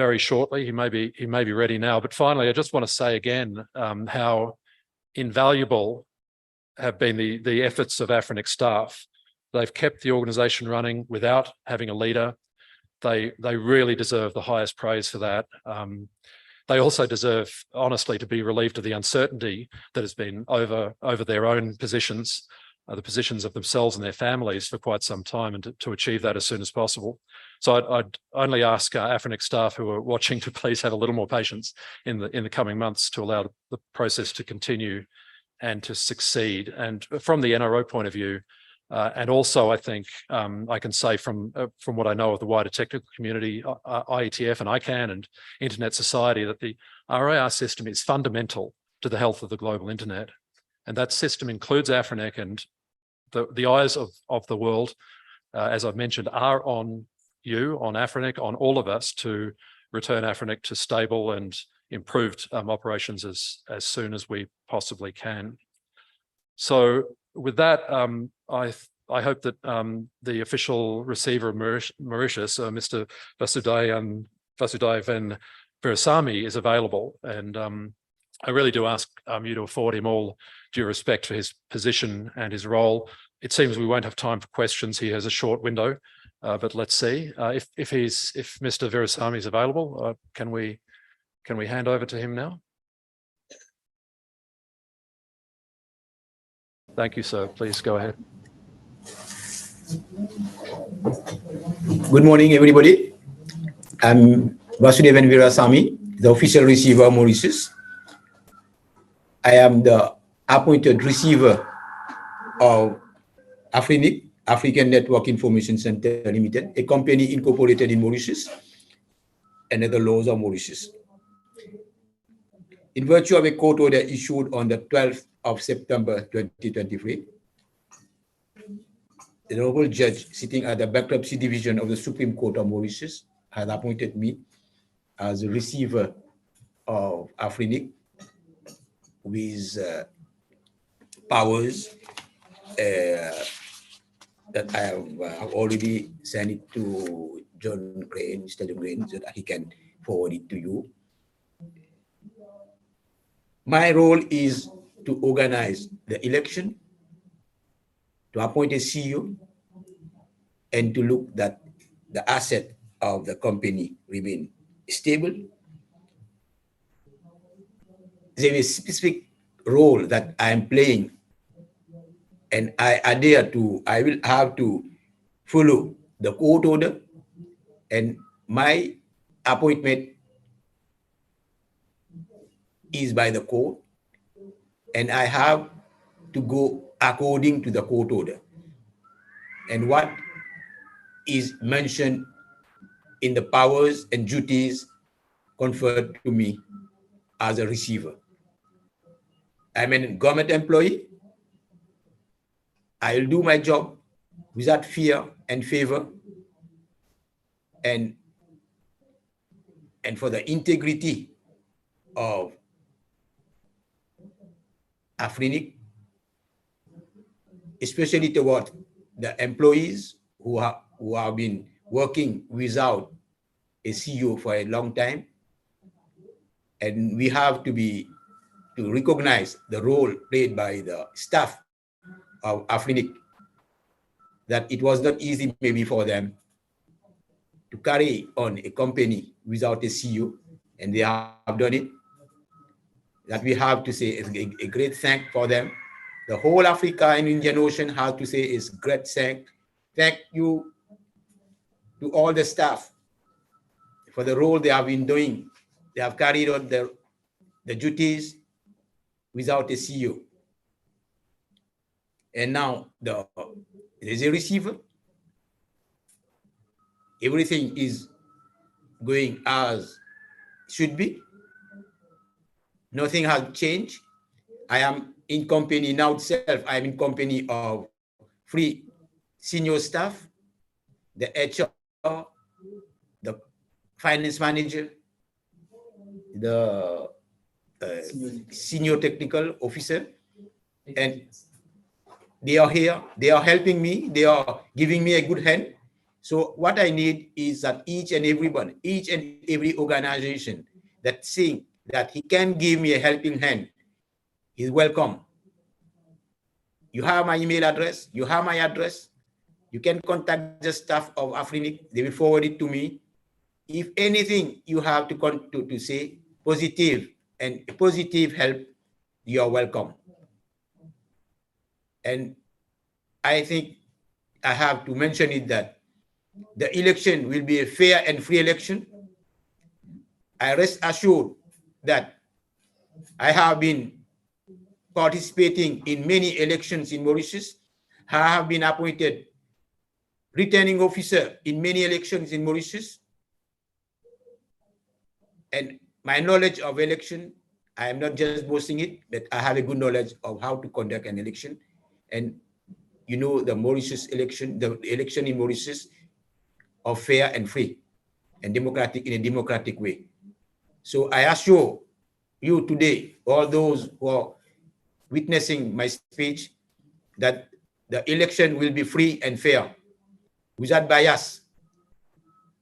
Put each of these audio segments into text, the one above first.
very shortly. He may be ready now. But finally, I just want to say again how invaluable have been the efforts of Afrinic staff. They've kept the organisation running without having a leader. They really deserve the highest praise for that. They also deserve, honestly, to be relieved of the uncertainty that has been over their own positions, the positions of themselves and their families for quite some time, and to achieve that as soon as possible. So I'd only ask Afrinic staff who are watching to please have a little more patience in the coming months to allow the process to continue and to succeed. And from the NRO point of view, and also I think I can say from what I know of the wider technical community, IETF and ICANN and Internet Society, that the RIR system is fundamental to the health of the global internet. And that system includes Afrinic, and the eyes of the world, as I've mentioned, are on you, on Afrinic, on all of us to return Afrinic to stable and improved operations as soon as we possibly can. So with that, I hope that the official receiver of Mauritius, Mr. Vasudevan Veerasamy, is available. And I really do ask you to afford him all due respect for his position and his role. It seems we won't have time for questions. He has a short window, but let's see. If Mr. Veerasamy is available, can we hand over to him now? Thank you, sir. Please go ahead. Good morning, everybody. I'm Vasudevan Veerasamy, the official receiver of Mauritius. I am the appointed receiver of Afrinic, African Network Information Center Limited, a company incorporated in Mauritius and the laws of Mauritius. In virtue of a court order issued on the 12th of September 2023, the Honorable Judge sitting at the Bankruptcy Division of the Supreme Court of Mauritius has appointed me as a receiver of Afrinic with powers that I have already sent it to John Crane, Mr. John Crane, so that he can forward it to you. My role is to organize the election, to appoint a CEO, and to look that the asset of the company remain stable. There is a specific role that I am playing, and I will have to follow the court order, and my appointment is by the court, and I have to go according to the court order and what is mentioned in the powers and duties conferred to me as a receiver. I'm a government employee. I'll do my job without fear and favor, and for the integrity of Afrinic, especially toward the employees who have been working without a CEO for a long time. And we have to recognize the role played by the staff of Afrinic, that it was not easy maybe for them to carry on a company without a CEO, and they have done it. That we have to say is a great thank for them. The whole Africa and Indian Ocean has to say is great thank you to all the staff for the role they have been doing. They have carried on the duties without a CEO. And now there's a receiver. Everything is going as should be. Nothing has changed. I am in company now itself. I'm in company of 3 senior staff, the HR, the finance manager, the senior technical officer, and they are here. They are helping me. They are giving me a good hand. So what I need is that each and every organization that think that he can give me a helping hand is welcome. You have my email address, you have my address. You can contact the staff of Afrinic, they will forward it to me. If anything you have to say positive and positive help, you are welcome. And I think I have to mention it that the election will be a fair and free election. I rest assured that I have been participating in many elections in Mauritius. I have been appointed returning officer in many elections in Mauritius. And my knowledge of election, I am not just boasting it, but I have a good knowledge of how to conduct an election. And you know, the Mauritius election, the election in Mauritius are fair and free and democratic in a democratic way. So I assure you today, all those who are witnessing my speech, that the election will be free and fair without bias.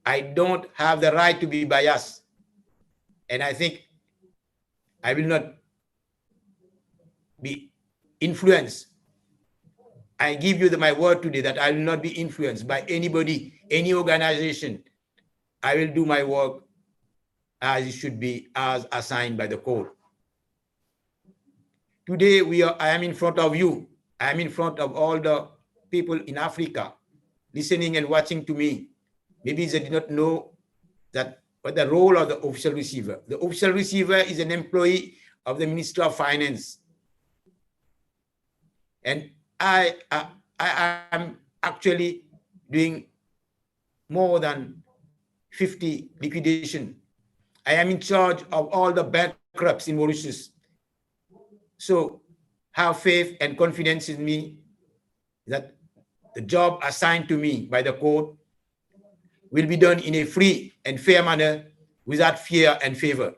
I don't have the right to be biased. And I think I will not be influenced. I give you my word today that I will not be influenced by anybody, any organization. I will do my work as it should be, as assigned by the code. Today I am in front of you. I am in front of all the people in Africa listening and watching to me. Maybe they did not know that what the role of the official receiver. The official receiver is an employee of the Ministry of Finance. And I am actually doing more than 50 liquidation. I am in charge of all the bankrupts in Mauritius. So have faith and confidence in me that the job assigned to me by the court will be done in a free and fair manner without fear and favor.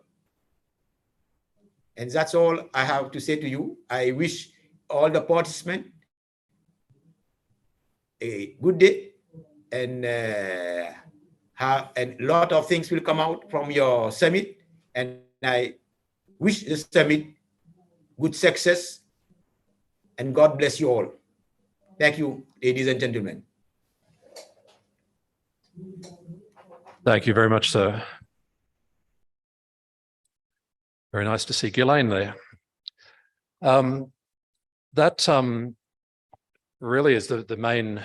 And that's all I have to say to you. I wish all the participants a good day, and a lot of things will come out from your summit. And I wish the summit good success, and God bless you all. Thank you, ladies and gentlemen. Thank you very much, sir. Very nice to see Ghislaine there. That really is the main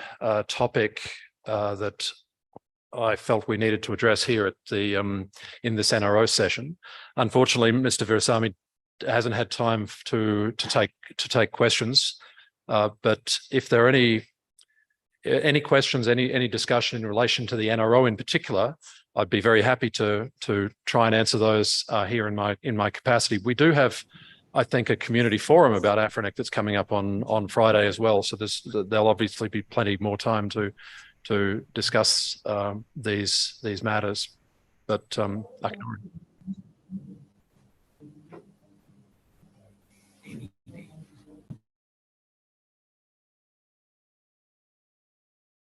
topic that I felt we needed to address here at the in this NRO session. Unfortunately, Mr. Virasamy hasn't had time to take questions, but if there are any questions, any discussion in relation to the NRO in particular, I'd be very happy to try and answer those here in my capacity. We do have, I think, a community forum about Afrinic that's coming up on Friday as well. So there'll obviously be plenty more time to discuss these matters. But I can...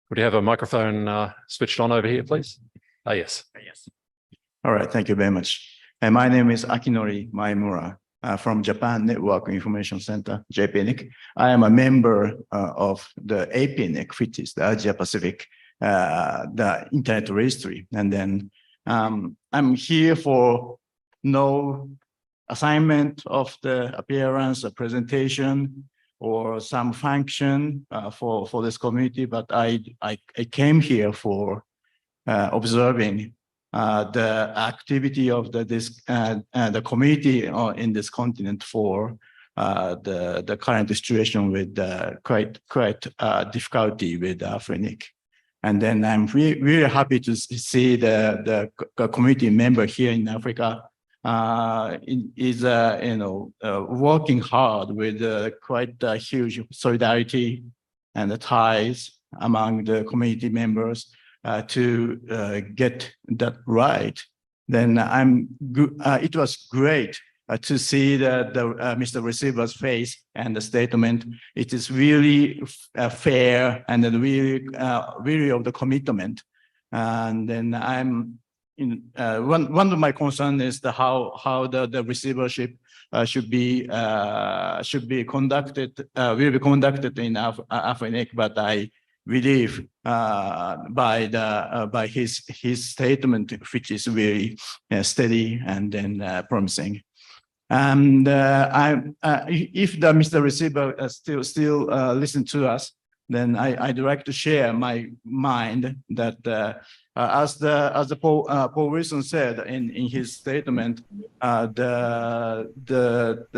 Would you have a microphone switched on over here, please? Yes. Yes. All right. Thank you very much. And my name is Akinori Maimura from Japan Network Information Center, JPNIC. I am a member of the APNIC, which is the Asia Pacific, the Internet Registry. And then I'm here for no assignment of the appearance, a presentation, or some function for this community, but I came here for observing the activity of the community in this continent for the current situation with quite difficulty with Afrinic. And then I'm really happy to see the community member here in Africa is working hard with quite a huge solidarity and the ties among the community members to get that right. Then it was great to see the Mr. Receiver's face and the statement. It is really fair and then really of the commitment. And then I'm in one of my concerns is how the receivership should be conducted, will be conducted in AFRINIC, but I believe by his statement, which is very steady and then promising. And if the Mr. Receiver still listen to us, then I'd like to share my mind that as Paul Wilson said in his statement, the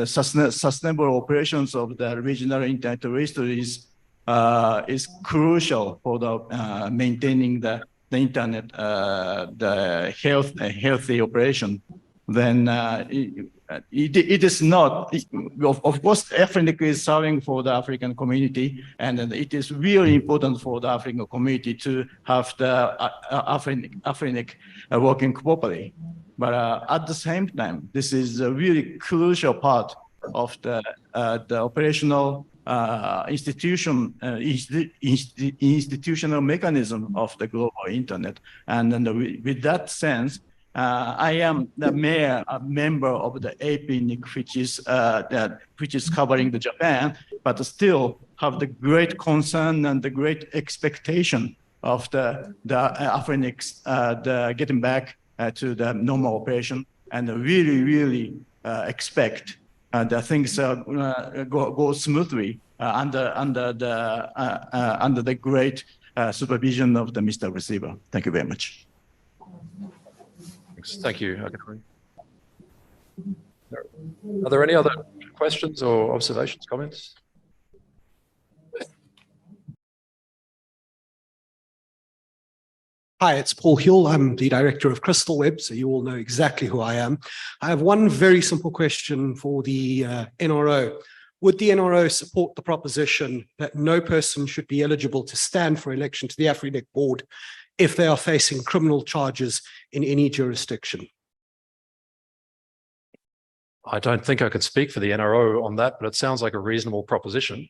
sustainable operations of the regional internet terrestrials is crucial for the maintaining the internet, the healthy operation. Then it is not, of course, AFRINIC is serving for the African community, and it is really important for the African community to have the AFRINIC working properly. But at the same time, this is a really crucial part of the operational institutional mechanism of the global internet. And then with that sense, I am a member of the APNIC, which is covering the Japan, but still have the great concern and the great expectation of the AFRINICs getting back to the normal operation, and really expect the things go smoothly under the great supervision of the Mr. Receiver. Thank you very much. Thank you, Akinori. Are there any other questions or observations, comments? Hi, it's Paul Huell. I'm the director of Crystal Web, so you all know exactly who I am. I have one very simple question for the NRO. Would the NRO support the proposition that no person should be eligible to stand for election to the AFRINIC board if they are facing criminal charges in any jurisdiction? I don't think I could speak for the NRO on that, but it sounds like a reasonable proposition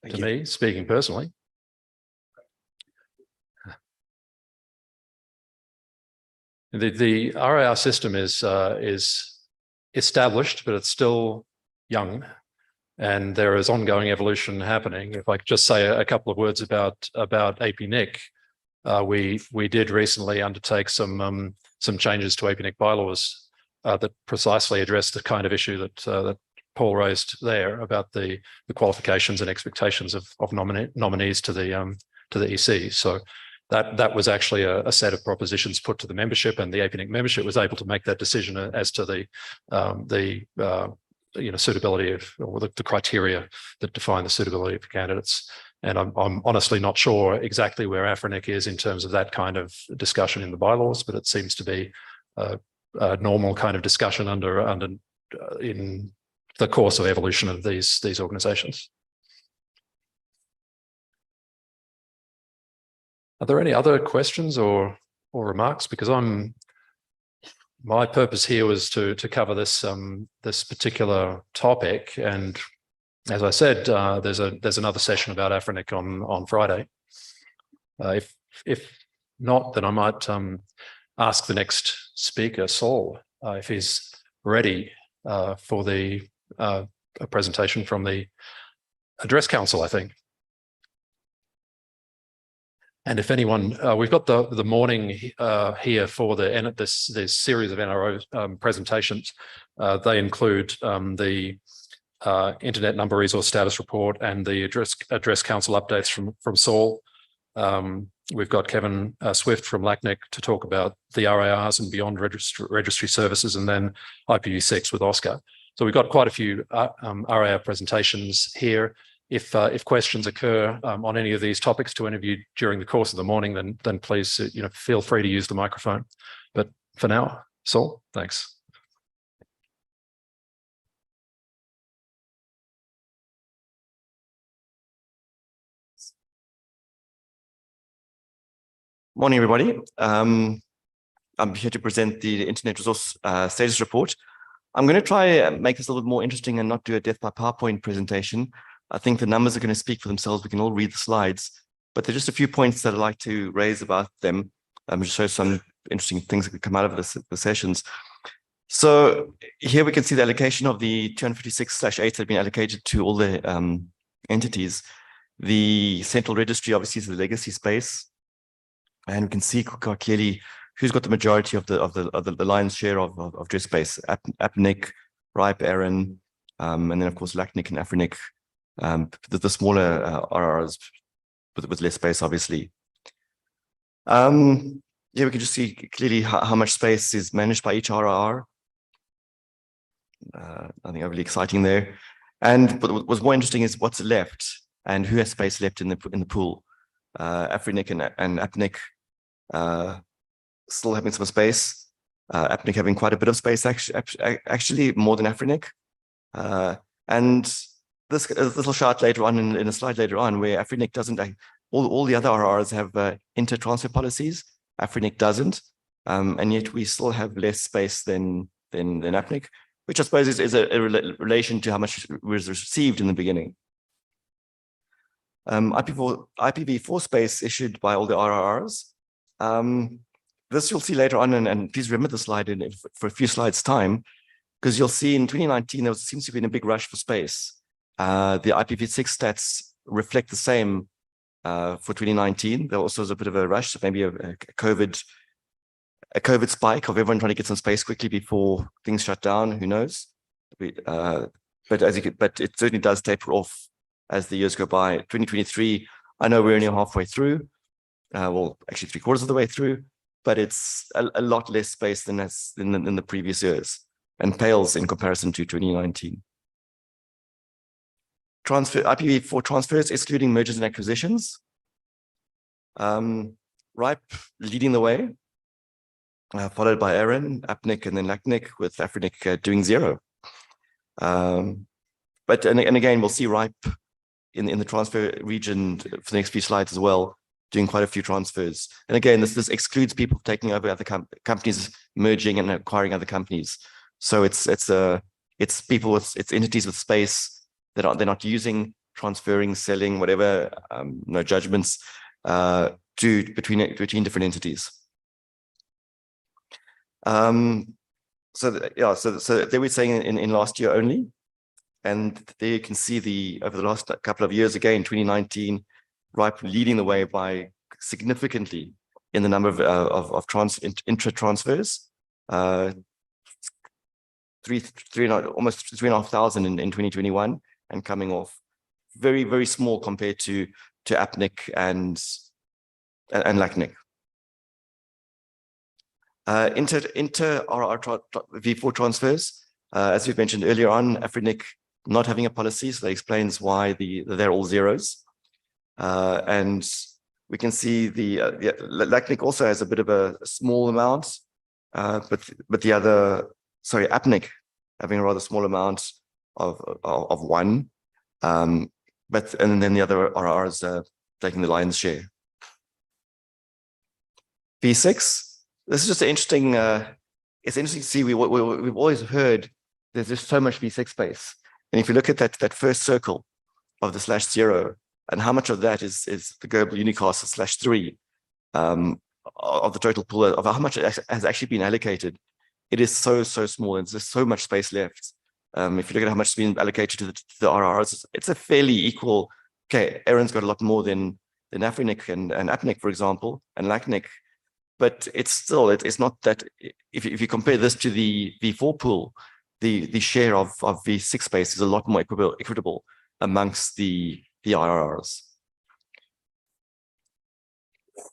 to me, speaking personally. The RIR system is established, but it's still young, and there is ongoing evolution happening. If I could just say a couple of words about APNIC, we did recently undertake some changes to APNIC bylaws that precisely address the kind of issue that Paul raised there about the qualifications and expectations of nominees to the EC. So that was actually a set of propositions put to the membership, and the APNIC membership was able to make that decision as to the suitability of, or the criteria that define the suitability of candidates. And I'm honestly not sure exactly where AFRINIC is in terms of that kind of discussion in the bylaws, but it seems to be a normal kind of discussion in the course of evolution of these organizations. Are there any other questions or remarks? Because my purpose here was to cover this particular topic, and as I said, there's another session about AFRINIC on Friday. If not, then I might ask the next speaker, Saul, if he's ready for a presentation from the Address Council, I think. And if anyone, we've got the morning here for this series of NRO presentations. They include the Internet Number Resource Status Report and the Address Council updates from Saul. We've got Kevin Swift from LACNIC to talk about the RIRs and beyond registry services, and then IPv6 with Oscar. So we've got quite a few RIR presentations here. If questions occur on any of these topics to any of you during the course of the morning, then please feel free to use the microphone. But for now, Saul, thanks. Morning, everybody. I'm here to present the Internet Resource Status Report. I'm going to try and make this a little bit more interesting and not do a death by PowerPoint presentation. I think the numbers are going to speak for themselves. We can all read the slides, but there's just a few points that I'd like to raise about them. Just show some interesting things that could come out of the sessions. So here we can see the allocation of the 256/8 that have been allocated to all the entities. The central registry obviously is the legacy space, and we can see quite clearly who's got the majority of the lion's share of dress space: APNIC, RIPE, Aaron, and then of course LACNIC and AFRINIC. The smaller RRs with less space, obviously. Yeah, we can just see clearly how much space is managed by each RR. Nothing overly exciting there. And what was more interesting is what's left and who has space left in the pool. AFRINIC and APNIC still having some space. APNIC having quite a bit of space, actually more than AFRINIC. And this little chart later on in a slide later on, where AFRINIC doesn't, all the other RRs have inter-transfer policies. AFRINIC doesn't, and yet we still have less space than APNIC, which I suppose is a relation to how much was received in the beginning. IPv4 space issued by all the RRRs. This you'll see later on, and please remember the slide for a few slides time, because you'll see in 2019 there seems to be a big rush for space. The IPv6 stats reflect the same for 2019. There also was a bit of a rush, so maybe a COVID spike of everyone trying to get some space quickly before things shut down. Who knows? But it certainly does taper off as the years go by. 2023, I know we're only halfway through. Well, actually 3/4 of the way through, but it's a lot less space than in the previous years, and pales in comparison to 2019. IPv4 transfers, excluding mergers and acquisitions. RIPE leading the way, followed by Aaron, APNIC, and then LACNIC, with AFRINIC doing 0. But again, we'll see RIPE in the transfer region for the next few slides as well, doing quite a few transfers. And again, this excludes people taking over other companies, merging and acquiring other companies. So it's people it's entities with space that they're not using, transferring, selling, whatever, no judgments between different entities. So they were saying in last year only, and there you can see over the last couple of years, again 2019, RIPE leading the way by significantly in the number of intra transfers, almost 3,500 in 2021, and coming off very, very small compared to APNIC and LACNIC. Inter RR v4 transfers, as we've mentioned earlier on, AFRINIC not having a policy, so that explains why they're all zeros. And we can see the LACNIC also has a bit of a small amount, but the other, sorry, APNIC having a rather small amount of 1, and then the other RRs taking the lion's share. V6. This is just an interesting. It's interesting to see. We've always heard there's just so much V6 space, and if you look at that first circle of the /0, and how much of that is the global unicast /3 of the total pool, of how much has actually been allocated, it is so small, and there's just so much space left. If you look at how much has been allocated to the RRs, it's a fairly equal. Okay, Aaron's got a lot more than AFRINIC and APNIC, for example, and LACNIC. But it's not that, if you compare this to the V4 pool, the share of V6 space is a lot more equitable amongst the RRs.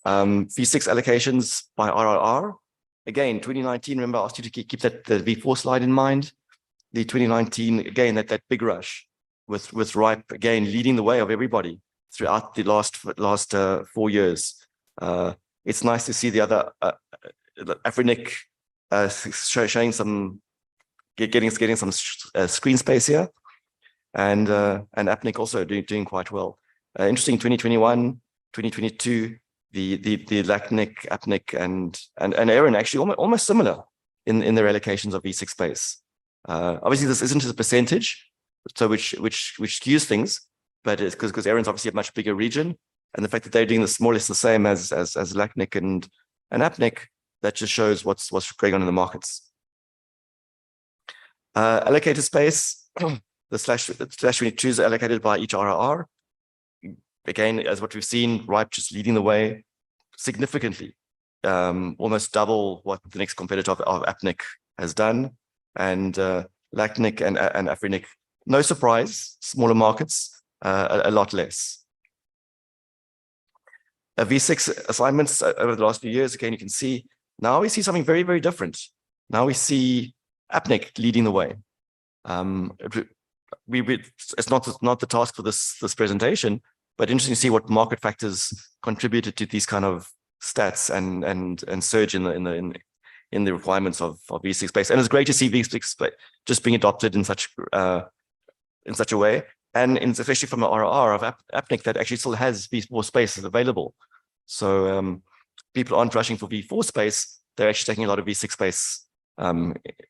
V6 allocations by RRR. Again, 2019, remember I asked you to keep the V4 slide in mind. The 2019, again, that big rush with RIPE, again, leading the way of everybody throughout the last 4 years. It's nice to see the other AFRINIC showing some, getting some screen space here, and APNIC also doing quite well. Interesting, 2021, 2022, the LACNIC, APNIC, and Aaron actually almost similar in their allocations of V6 space. Obviously, this isn't a percentage, so which skews things, but it's because Erin's obviously a much bigger region, and the fact that they're doing this more or less the same as LACNIC and APNIC, that just shows what's going on in the markets. Allocated space, the slash 22 is allocated by each RRR. Again, as what we've seen, RIPE just leading the way significantly, almost double what the next competitor of APNIC has done, and LACNIC and AFRINIC, no surprise, smaller markets, a lot less. V6 assignments over the last few years, again, you can see, now we see something very, very different. Now we see APNIC leading the way. It's not the task for this presentation, but interesting to see what market factors contributed to these kind of stats and surge in the requirements of V6 space. And it's great to see V6 just being adopted in such a way, and especially from an RR of APNIC that actually still has V4 spaces available. So people aren't rushing for V4 space; they're actually taking a lot of V6 space,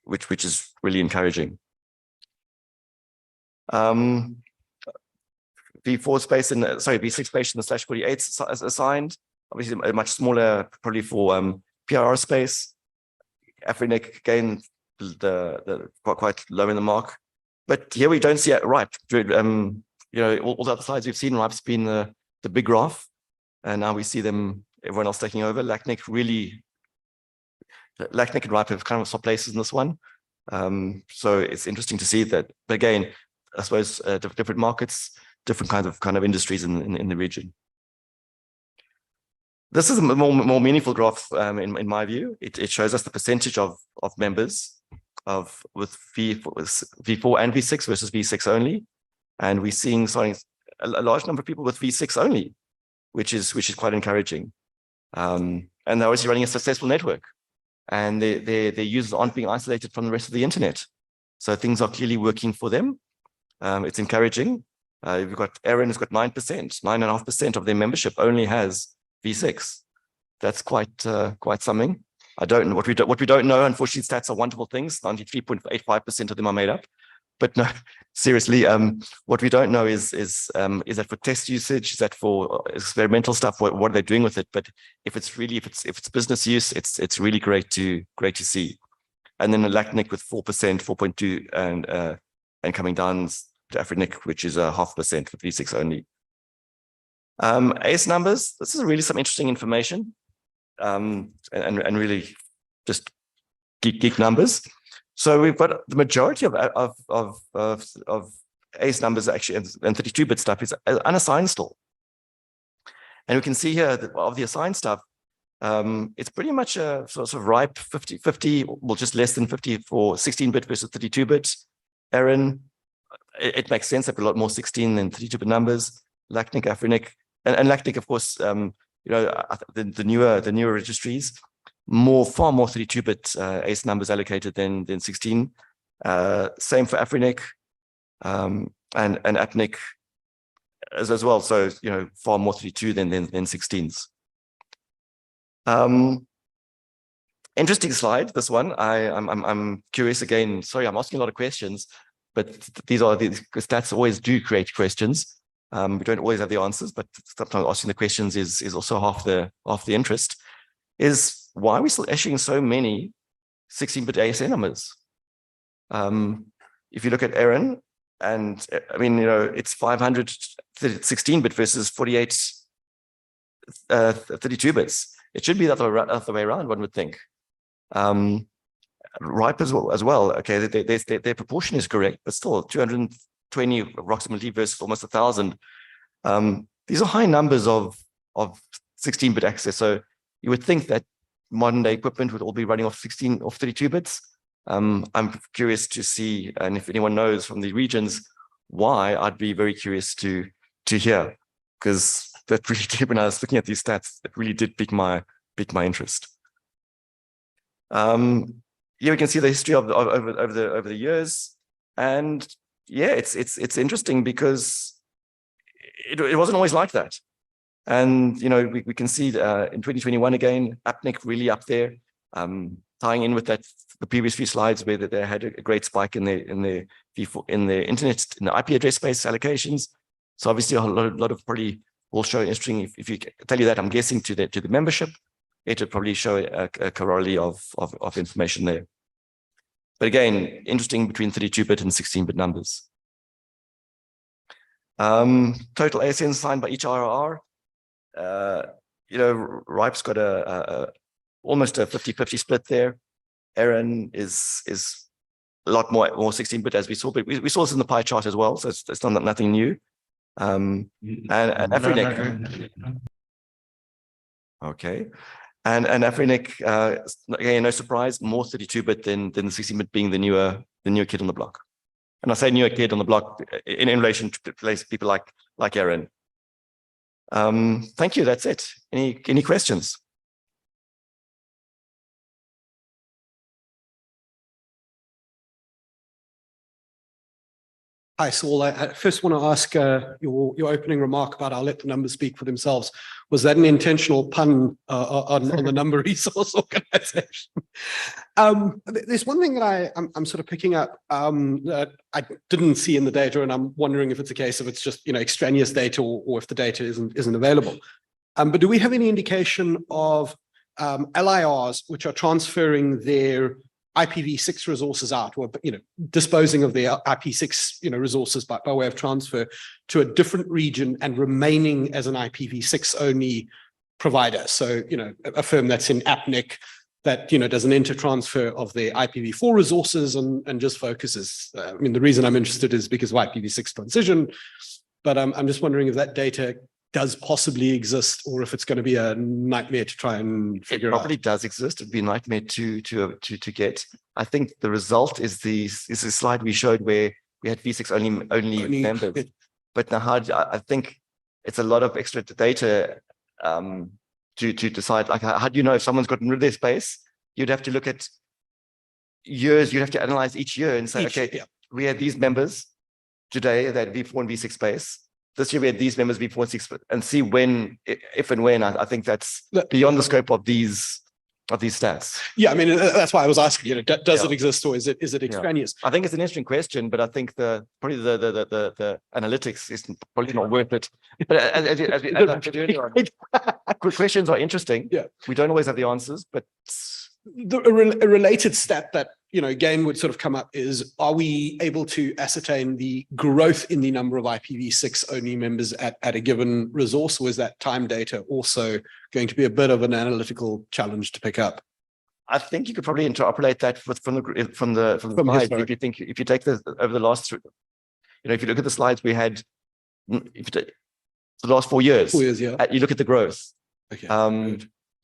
which is really encouraging. V4 space and V6 space in the /48 assigned. Obviously, a much smaller, probably for PRR space. AFRINIC again, the quite low in the mark, but here we don't see it RIPE. You know, all the other slides we've seen, RIPE's been the big graph, and now we see them, everyone else taking over. LACNIC and RIPE have kind of swapped places in this one. So it's interesting to see that. But again, I suppose different markets, different kind of industries in the region. This is a more meaningful graph in my view. It shows us the percentage of members with V4 and V6 versus V6 only, and we're seeing a large number of people with V6 only, which is quite encouraging. And they're obviously running a successful network, and their users aren't being isolated from the rest of the internet. So things are clearly working for them. It's encouraging. We've got Erin has got 9.5% of their membership only has V6. That's quite something. I don't know what we don't know. Unfortunately, stats are wonderful things. 93.85% of them are made up. But no, seriously, what we don't know is that for test usage, is that for experimental stuff? What are they doing with it? But if it's business use, it's really great to see. And then LACNIC with 4%, 4.2, and coming down to AFRINIC, which is 0.5% for V6 only. AIS numbers. This is really some interesting information, and really just geek numbers. So we've got the majority of AIS numbers actually, and 32-bit stuff is unassigned still. And we can see here that of the assigned stuff, it's pretty much a sort of RIPE 50-50, well, just less than 50 for 16-bit versus 32-bit. Erin, it makes sense. I've got a lot more 16 than 32-bit numbers. LACNIC, AFRINIC, and LACNIC, of course, the newer registries, far more 32-bit AIS numbers allocated than 16. Same for AFRINIC and APNIC as well. So far more 32 than 16s. Interesting slide, this one. I'm curious again. Sorry, I'm asking a lot of questions, but these stats always do create questions. We don't always have the answers, but sometimes asking the questions is also half the interest. Is why are we still issuing so many 16-bit ASN numbers? If you look at Erin, and I mean, it's 500 16-bit versus 48 32 bits. It should be the other way around, one would think. RIPE as well. Okay, their proportion is correct, but still 220 approximately versus almost 1,000. These are high numbers of 16-bit access. So you would think that modern day equipment would all be running off 32 bits. I'm curious to see, and if anyone knows from the regions why, I'd be very curious to hear, because that really did, when I was looking at these stats, it really did pique my interest. Yeah, we can see the history of over the years, and yeah, it's interesting because it wasn't always like that. And we can see in 2021 again, APNIC really up there, tying in with that the previous few slides where they had a great spike in the internet, in the IP address space allocations. So obviously a lot of probably will show interesting, if you tell you that, I'm guessing to the membership, it would probably show a corollary of information there. But again, interesting between 32-bit and 16-bit numbers. Total ASN signed by each RRR. RIPE's got almost a 50-50 split there. Aaron is a lot more 16-bit as we saw, but we saw this in the pie chart as well, so it's nothing new. And Afrinic. Okay. And Afrinic, again, no surprise, more 32-bit than the 16-bit being the newer kid on the block. And I say newer kid on the block in relation to people like Aaron. Thank you. That's it. Any questions? Hi, Saul. I first want to ask your opening remark about I'll let the numbers speak for themselves. Was that an intentional pun on the number resource organization? There's one thing that I'm sort of picking up that I didn't see in the data, and I'm wondering if it's a case of it's just extraneous data or if the data isn't available. But do we have any indication of LIRs which are transferring their IPv6 resources out, or disposing of their IP6 resources by way of transfer to a different region and remaining as an IPv6 only provider? So a firm that's in APNIC that does an inter-transfer of their IPv4 resources and just focuses. I mean, the reason I'm interested is because of IPv6 transition, but I'm just wondering if that data does possibly exist, or if it's going to be a nightmare to try and figure out. It probably does exist. It'd be a nightmare to get. I think the result is the slide we showed where we had V6 only members. But now I think it's a lot of extra data to decide. Like, how do you know if someone's gotten rid of their space? You'd have to look at years. You'd have to analyze each year and say, we had these members today that V4 and V6 space. This year we had these members before 6, and see when, if and when. I think that's beyond the scope of these stats. Yeah, I mean that's why I was asking. Does it exist, or is it extraneous? I think it's an interesting question, but I think probably the analytics is probably not worth it. But as I said earlier, questions are interesting. Yeah, we don't always have the answers, but a related stat that again would sort of come up is: are we able to ascertain the growth in the number of IPv6 only members at a given resource, or is that time data also going to be a bit of an analytical challenge to pick up? I think you could probably interpolate that from the slides. If you take over the last, if you look at the slides we had, the last 4 years. 4 years, yeah. You look at the growth. Okay.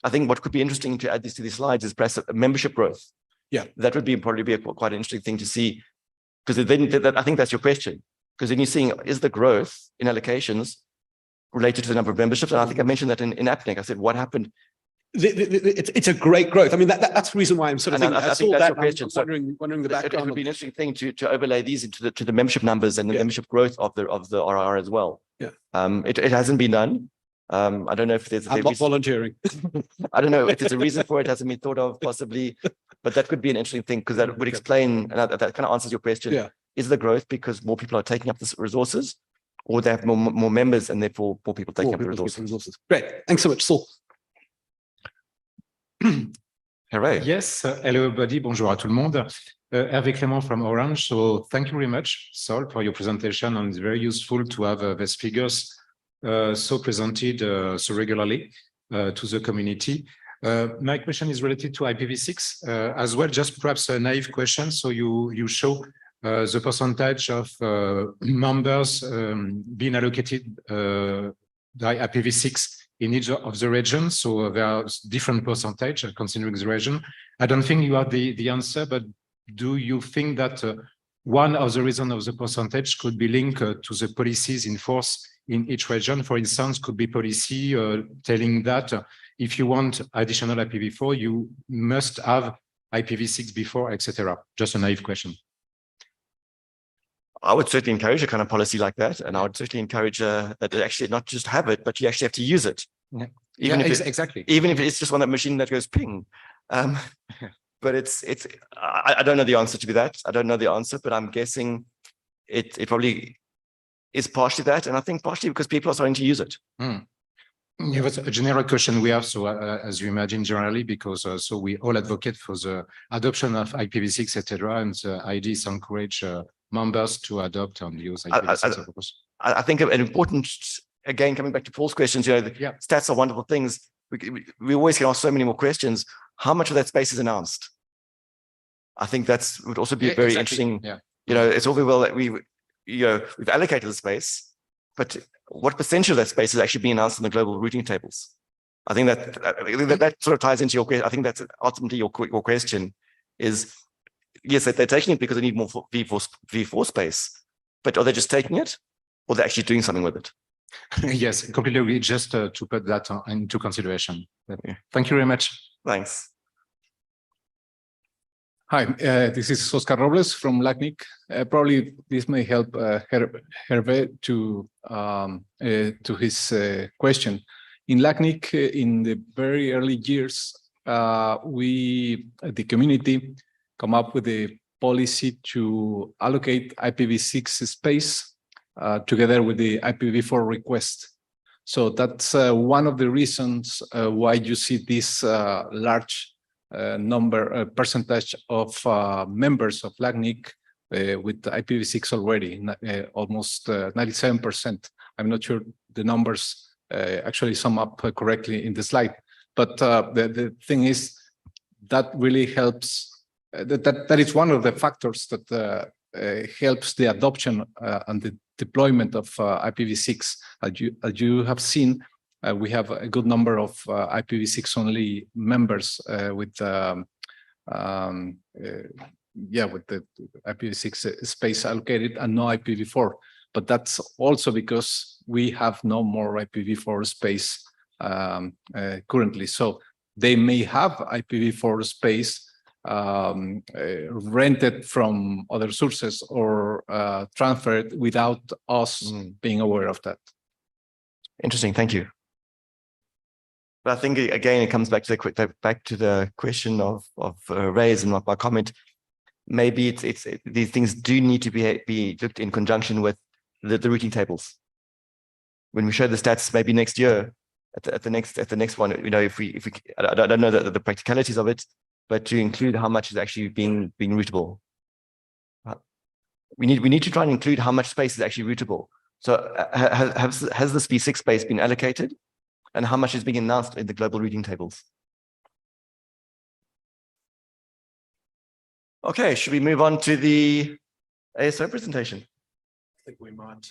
I think what could be interesting to add to these slides is perhaps a membership growth. Yeah, that would probably be quite an interesting thing to see, because then I think that's your question. Because then you're seeing, is the growth in allocations related to the number of memberships? And I think I mentioned that in APNIC. I said, what happened? It's a great growth. I mean, that's the reason why I'm sort of thinking. I think that's your question. Wondering the background. It would be an interesting thing to overlay these into the membership numbers and the membership growth of the RRR as well. Yeah. It hasn't been done. I don't know if there's. I'm not volunteering. I don't know if there's a reason for it. Hasn't been thought of, possibly, but that could be an interesting thing, because that would explain, and that kind of answers your question. Yeah. Is the growth because more people are taking up the resources, or they have more members and therefore more people taking up the resources? Great. Thanks so much, Saul. Hooray. Yes. Hello, everybody. Bonjour à tout le monde. Hervé Clément from Orange. So thank you very much, Saul, for your presentation, and it's very useful to have these figures so presented so regularly to the community. My question is related to IPv6 as well, just perhaps a naive question. So you show the percentage of members being allocated by IPv6 in each of the regions. So there are different percentage considering the region. I don't think you have the answer, but do you think that one of the reasons of the percentage could be linked to the policies in force in each region? For instance, could be policy telling that if you want additional IPv4, you must have IPv6 before, etc. Just a naive question. I would certainly encourage a kind of policy like that, and I would certainly encourage that actually not just have it, but you actually have to use it. Yeah. Even if exactly. Even if it's just on that machine that goes ping. but I don't know the answer to that. I don't know the answer, but I'm guessing it probably is partially that. And I think partially because people are starting to use it. Yeah, that's a general question we have. So as you imagine, generally, because so we all advocate for the adoption of IPv6, etc., and the IDs encourage members to adopt and use IPv6. Of course. I think an important, again, coming back to Paul's questions, the stats are wonderful things. We always can ask so many more questions. How much of that space is announced? I think would also be very interesting. Yeah. It's all very well that we've allocated the space, but what percentage of that space is actually being announced in the global routing tables? I think that sort of ties into your question. I think that's ultimately your question is, yes, they're taking it because they need more V4 space, but are they just taking it or they're actually doing something with it? Yes, completely agree. Just to put that into consideration. Thank you very much. Thanks. Hi, this is Oscar Robles from LACNIC. Probably this may help Hervé to his question. In LACNIC, in the very early years, the community, come up with a policy to allocate IPv6 space together with the IPv4 request. So that's one of the reasons why you see this large percentage of members of LACNIC with IPv6 already, almost 97%. I'm not sure the numbers actually sum up correctly in the slide, but the thing is that really helps. That is one of the factors that helps the adoption and the deployment of IPv6. As you have seen, we have a good number of IPv6 only members with the IPv6 space allocated and no IPv4. But that's also because we have no more IPv4 space currently. So they may have IPv4 space rented from other sources or transferred without us being aware of that. Interesting, thank you. But I think again it comes back to the question of Ray's and my comment. Maybe these things do need to be looked in conjunction with the routing tables. When we show the stats, maybe next year at the next one, if we I don't know the practicalities of it, but to include how much is actually being routable. We need to try and include how much space is actually routable. So has this V6 space been allocated, and how much is being announced in the global routing tables? Okay, should we move on to the ASO presentation? I think we might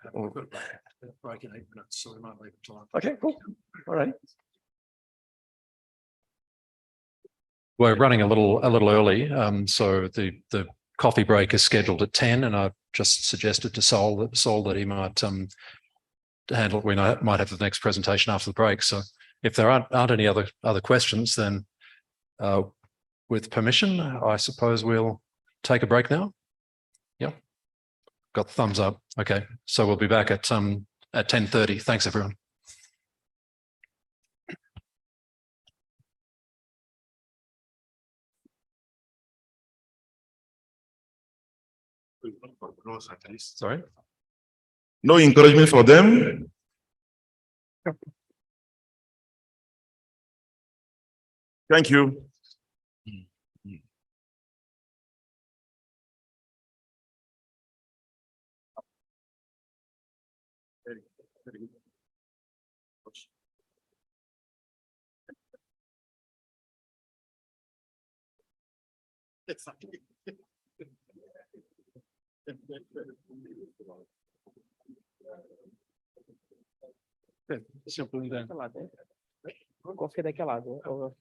have a good break in 8 minutes, so we might leave it time. Okay, cool. All right. We're running a little early, so the coffee break is scheduled at 10, and I've just suggested to Sol that he might handle it. We might have the next presentation after the break. So if there aren't any other questions, then with permission, I suppose we'll take a break now. Yeah, got the thumbs up. Okay, so we'll be back at 10:30. Thanks, everyone. Sorry. No encouragement for them. Thank you. Coffee daquela água.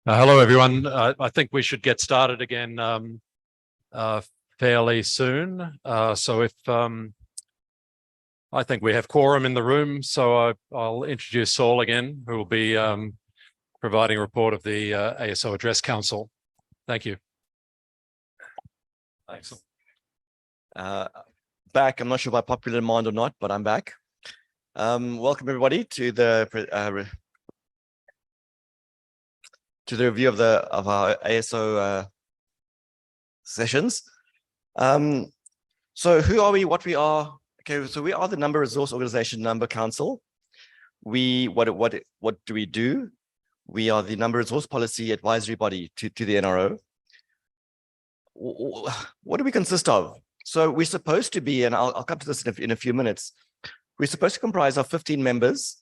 Hello, everyone. I think we should get started again fairly soon. So if I think we have quorum in the room, so I'll introduce Saul again, who will be providing a report of the ASO Address Council. Thank you. Thanks. Back, I'm not sure by popular demand or not, but I'm back. Welcome everybody to the review of our ASO sessions. So who are we? What we are? Okay, so we are the Number Resource Organization Number Council. What do we do? We are the Number Resource Policy Advisory Body to the NRO. What do we consist of? So we're supposed to be, and I'll come to this in a few minutes. We're supposed to comprise of 15 members.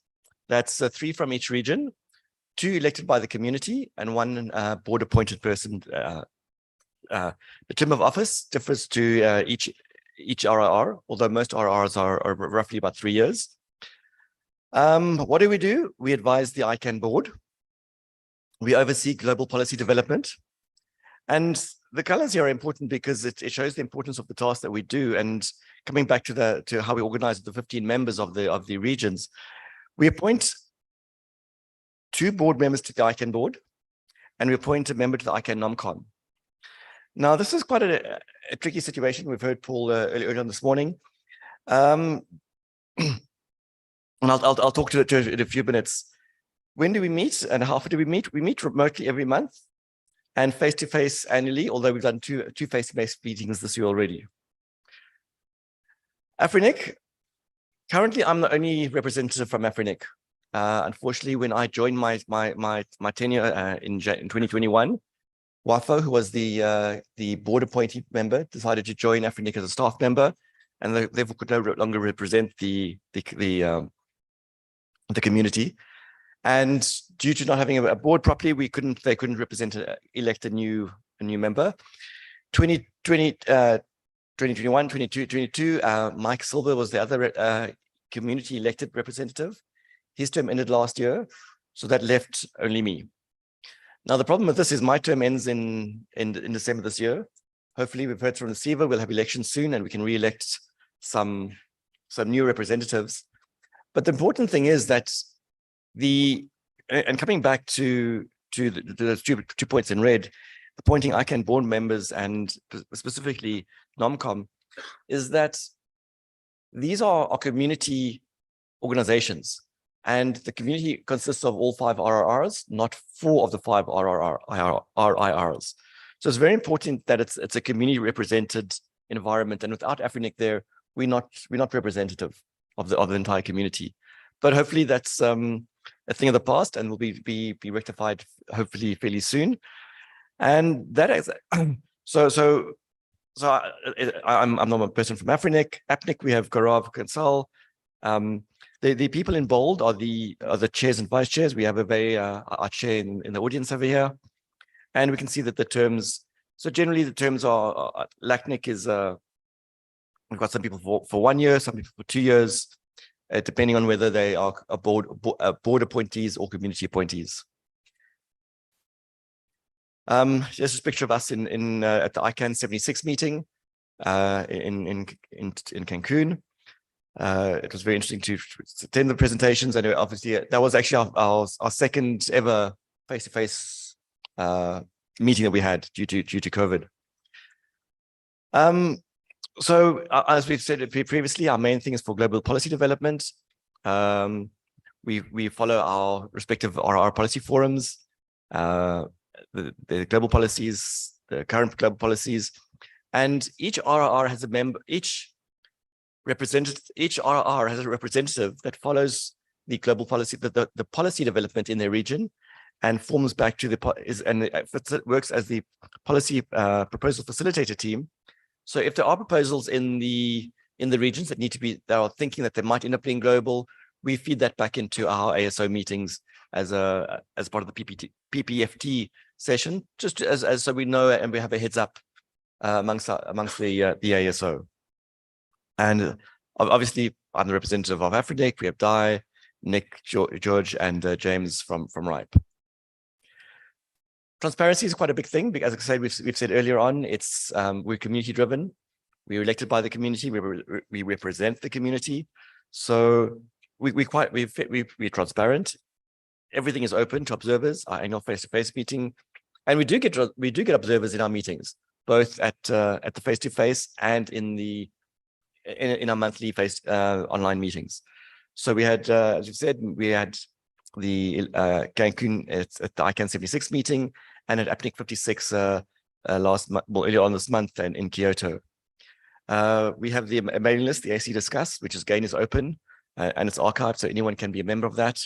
That's 3 from each region, 2 elected by the community, and 1 board-appointed person. The term of office differs to each RRR, although most RRRs are roughly about 3 years. What do? We advise the ICANN board. We oversee global policy development. And the colors here are important because it shows the importance of the task that we do. And coming back to how we organize the 15 members of the regions, we appoint 2 board members to the ICANN board, and we appoint a member to the ICANN NomCon. Now, this is quite a tricky situation. We've heard Paul earlier on this morning. And I'll talk to it in a few minutes. When do we meet and how often do we meet? We meet remotely every month and face-to-face annually, although we've done two face-to-face meetings this year already. AFRINIC, currently I'm the only representative from AFRINIC. Unfortunately, when I joined my tenure in 2021, Wafo, who was the board appointee member, decided to join AFRINIC as a staff member, and therefore could no longer represent the community. And due to not having a board properly, they couldn't elect a new member. 2021, 22, Mike Silver was the other community elected representative. His term ended last year, so that left only me. Now, the problem with this is my term ends in December this year. Hopefully, we've heard from the receiver, we'll have elections soon and we can re-elect some new representatives. But the important thing is that and coming back to the 2 points in red, appointing ICANN board members and specifically NomCom, is that these are community organizations. And the community consists of all 5 RRRs, not 4 of the 5 RIRs. So it's very important that it's a community represented environment. And without AFRINIC there, we're not representative of the entire community. But hopefully that's a thing of the past and will be rectified hopefully fairly soon. And that is so I'm not a person from AFRINIC. APNIC, we have Gaurav Kansal. The people in bold are the chairs and vice chairs. We have our chair in the audience over here, and we can see that the terms. So generally, the terms are LACNIC is we've got some people for 1 year, some people for 2 years, depending on whether they are board appointees or community appointees. Just a picture of us at the ICANN 76 meeting in Cancun. It was very interesting to attend the presentations, and obviously that was actually our second ever face-to-face meeting that we had due to COVID. So as we've said previously, our main thing is for global policy development. We follow our respective RR policy forums, the global policies, the current global policies, and each RR has a member. Each RR has a representative that follows the global policy, the policy development in their region, and forms back to works as the policy proposal facilitator team. So if there are proposals in the regions that are thinking that they might end up being global, we feed that back into our ASO meetings as part of the PPFT session, just as so we know and we have a heads up amongst the ASO. And obviously, I'm the representative of AFRINIC. We have Di, Nick, George, and James from RIPE. Transparency is quite a big thing because, as I said, we've said earlier on, it's we're community driven. We're elected by the community. We represent the community. So we're transparent. Everything is open to observers. Our annual face-to-face meeting, and we do get observers in our meetings, both at the face-to-face and in our monthly online meetings. So we had, as you said, we had the Cancun at the ICANN 76 meeting and at APNIC 56 earlier on this month and in Kyoto. We have the mailing list, the AC Discuss, which again is open and it's archived, so anyone can be a member of that.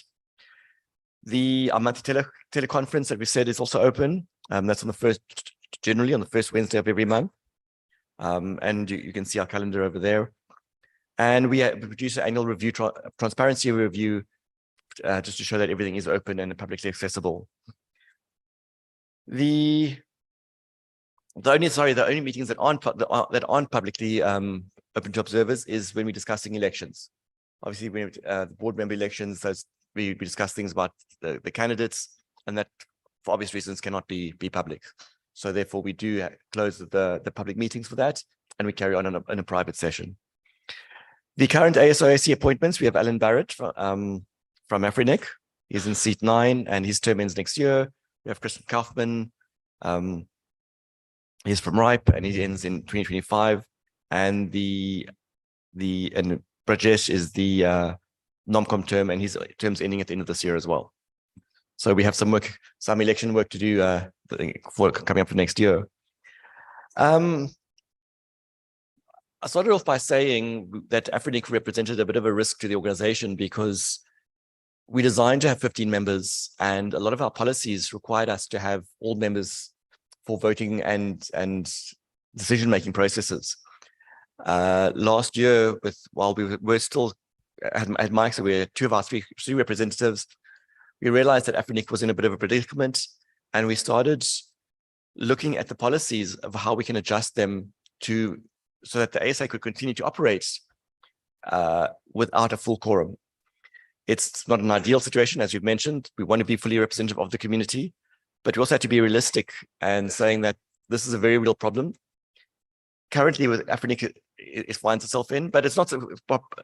Our monthly teleconference that we said is also open. That's generally on the first Wednesday of every month. And you can see our calendar over there. And we produce an annual review, transparency review, just to show that everything is open and publicly accessible. The only meetings that aren't publicly open to observers is when we're discussing elections. Obviously, when the board member elections, we discuss things about the candidates, and that, for obvious reasons, cannot be public. So therefore, we do close the public meetings for that, and we carry on in a private session. The current ASOAC appointments, we have Alan Barrett from Afrinic. He's in seat 9, and his term ends next year. We have Christian Kaufman. He's from RIPE, and he ends in 2025. And Brajesh is the NOMCOM term, and his term's ending at the end of this year as well. So we have some election work to do for coming up for next year. I started off by saying that Afrinic represented a bit of a risk to the organization because we designed to have 15 members, and a lot of our policies required us to have all members for voting and decision-making processes. Last year, while we were still at Mike, so we're 2 of our 3 representatives, we realized that Afrinic was in a bit of a predicament, and we started looking at the policies of how we can adjust them so that the ASA could continue to operate without a full quorum. It's not an ideal situation, as you've mentioned. We want to be fully representative of the community, but we also have to be realistic and saying that this is a very real problem. Currently, with Afrinic, it finds itself in, but it's not.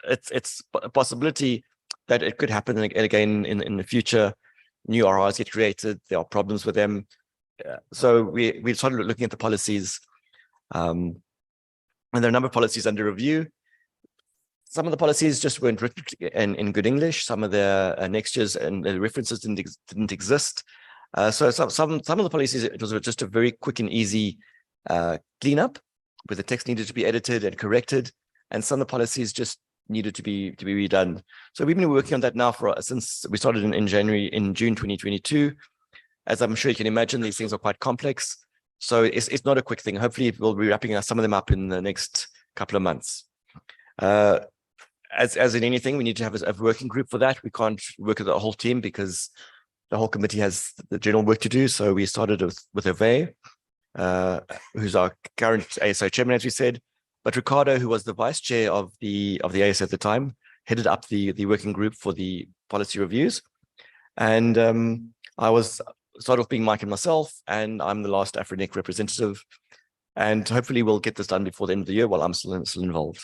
It's a possibility that it could happen again in the future. New RRs get created. There are problems with them. So we started looking at the policies, and there are a number of policies under review. Some of the policies just weren't written in good English. Some of the annexures and the references didn't exist. So some of the policies, it was just a very quick and easy cleanup, where the text needed to be edited and corrected, and some of the policies just needed to be redone. So we've been working on that now since we started in June 2022. As I'm sure you can imagine, these things are quite complex. So it's not a quick thing. Hopefully we'll be wrapping some of them up in the next couple of months. As in anything, we need to have a working group for that. We can't work with the whole team because the whole committee has the general work to do. So we started with Hervé, who's our current ASO chairman, as we said. But Ricardo, who was the vice chair of the ASO at the time, headed up the working group for the policy reviews. And I started off being Mike and myself, and I'm the last Afrinic representative. And hopefully we'll get this done before the end of the year while I'm still involved.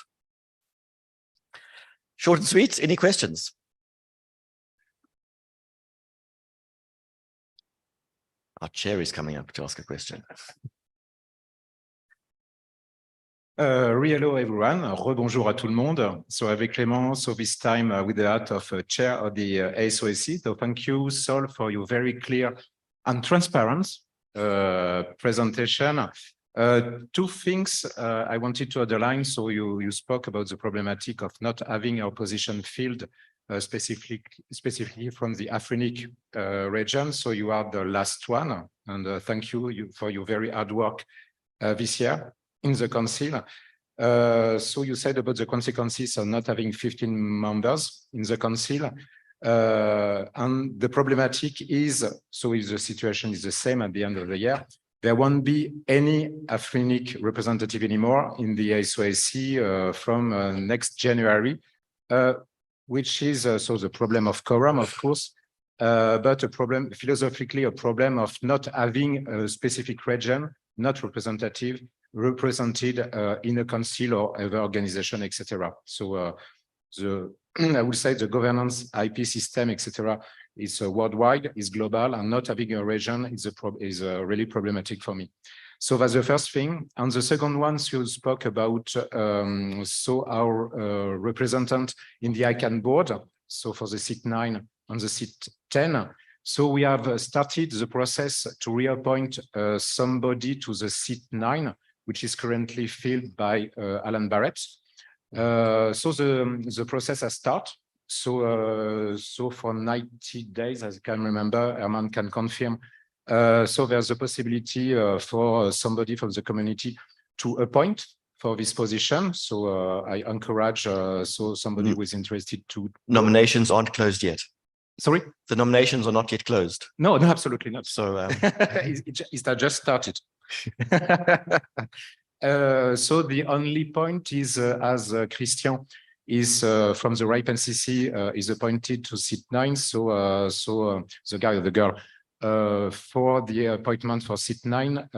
Short and sweet. Any questions? Our chair is coming up to ask a question. Hello everyone, rebonjour à tout le monde. So avec Clément, so this time with the hat of chair of the ASOAC. So thank you, Sol, for your very clear and transparent presentation. 2 things I wanted to underline. So you spoke about the problematic of not having a opposition field specifically from the Afrinic region. So you are the last one, and thank you for your very hard work this year in the council. So you said about the consequences of not having 15 members in the council. And the problematic is, so if the situation is the same at the end of the year, there won't be any Afrinic representative anymore in the ASOAC from next January, which is so the problem of quorum, of course. but a problem, philosophically, a problem of not having a specific region, not represented in a council or other organization, etc. So I would say the governance IP system, etc., is worldwide, is global, and not having a region is really problematic for me. So that's the first thing. And the second one, you spoke about so our representative in the ICANN board, so for the seat 9 and the seat 10. So we have started the process to reappoint somebody to the seat 9, which is currently filled by Alan Barrett. So the process has started. So for 90 days, as I can remember, Herman can confirm. So there's a possibility for somebody from the community to appoint for this position. So I encourage so somebody who is interested to. Nominations aren't closed yet. Sorry? The nominations are not yet closed. No, absolutely not. So it just started. So the only point is, as Christian is from the RIPE NCC is appointed to seat 9. So the guy or the girl for the appointment for seat 9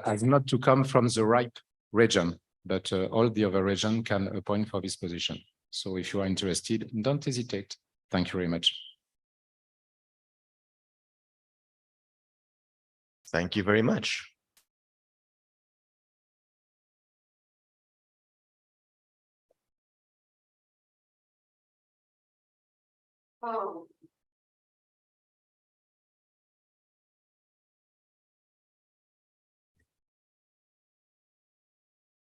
has not to come from the RIPE region, but all the other region can appoint for this position. So if you are interested, don't hesitate. Thank you very much. Thank you very much.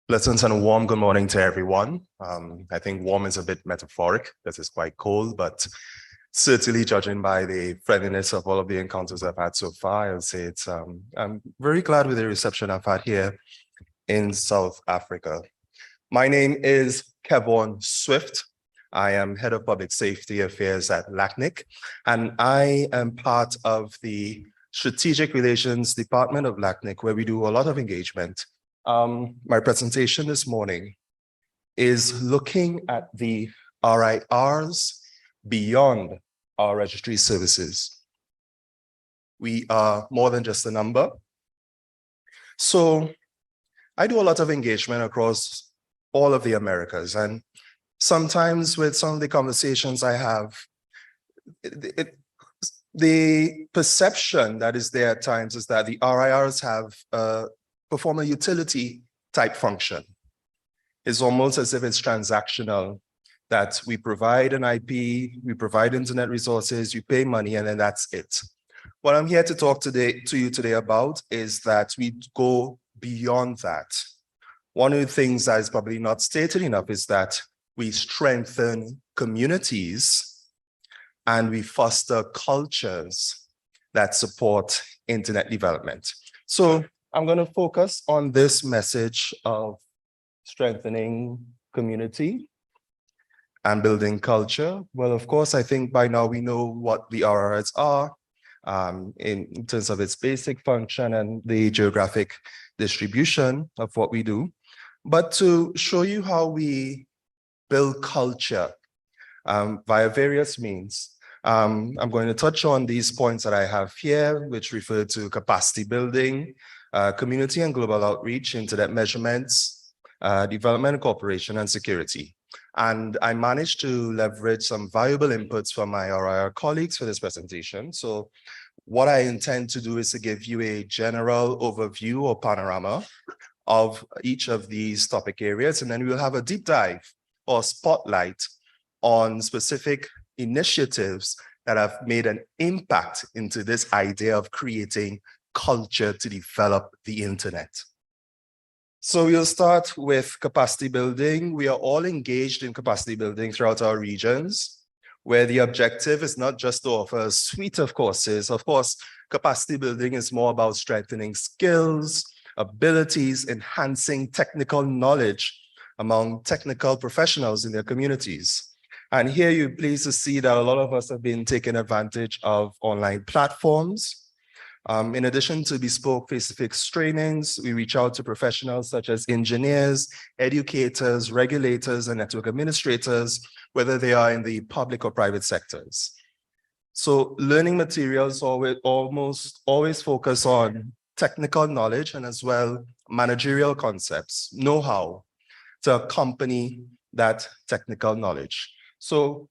Blessings and a warm good morning to everyone. I think warm is a bit metaphoric because it's quite cold, but certainly judging by the friendliness of all of the encounters I've had so far, I would say it's, I'm very glad with the reception I've had here in South Africa. My name is Kevon Swift. I am Head of Public Safety Affairs at LACNIC, and I am part of the Strategic Relations Department of LACNIC, where we do a lot of engagement. My presentation this morning is looking at the RIRs beyond our registry services. We are more than just a number. So I do a lot of engagement across all of the Americas, and sometimes with some of the conversations I have, the perception that is there at times is that the RIRs have perform a utility type function. It's almost as if it's transactional, that we provide an IP, we provide internet resources, you pay money, and then that's it. What I'm here to talk to you today about is that we go beyond that. One of the things that is probably not stated enough is that we strengthen communities and we foster cultures that support internet development. So I'm going to focus on this message of strengthening community and building culture. Well, of course, I think by now we know what the RRs are in terms of its basic function and the geographic distribution of what we do. But to show you how we build culture via various means, I'm going to touch on these points that I have here, which refer to capacity building, community and global outreach, internet measurements, development, cooperation, and security. And I managed to leverage some valuable inputs from my RIR colleagues for this presentation. So what I intend to do is to give you a general overview or panorama of each of these topic areas, and then we'll have a deep dive or spotlight on specific initiatives that have made an impact into this idea of creating culture to develop the internet. So we'll start with capacity building. We are all engaged in capacity building throughout our regions, where the objective is not just to offer a suite of courses. Of course, capacity building is more about strengthening skills, abilities, enhancing technical knowledge among technical professionals in their communities. And here you're pleased to see that a lot of us have been taking advantage of online platforms. In addition to bespoke face-to-face trainings, we reach out to professionals such as engineers, educators, regulators, and network administrators, whether they are in the public or private sectors. So learning materials almost always focus on technical knowledge and as well managerial concepts, know-how to accompany that technical knowledge. So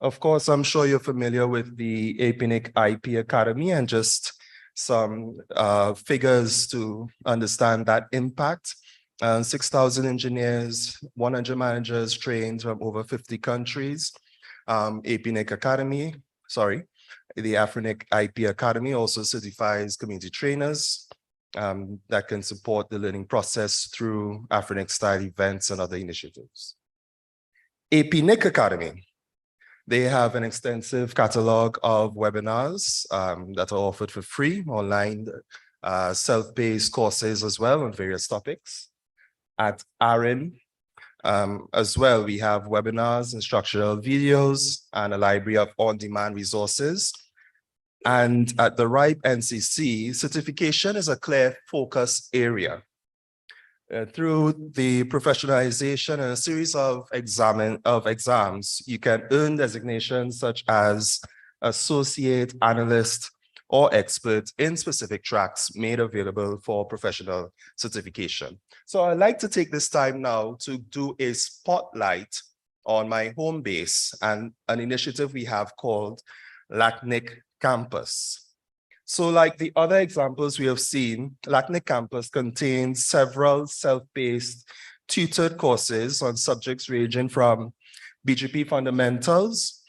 of course, I'm sure you're familiar with the APNIC IP Academy and just some figures to understand that impact. 6,000 engineers, 100 managers trained from over 50 countries. APNIC Academy, the AFRINIC IP Academy also certifies community trainers that can support the learning process through AFRINIC style events and other initiatives. APNIC Academy, they have an extensive catalog of webinars that are offered for free, online, self-paced courses as well on various topics. At ARIN, as well, we have webinars, instructional videos, and a library of on-demand resources. And at the RIPE NCC, certification is a clear focus area. Through the professionalization and a series of exams, you can earn designations such as associate, analyst, or expert in specific tracks made available for professional certification. So I'd like to take this time now to do a spotlight on my home base and an initiative we have called LACNIC Campus. So like the other examples we have seen, LACNIC Campus contains several self-paced tutored courses on subjects ranging from BGP fundamentals,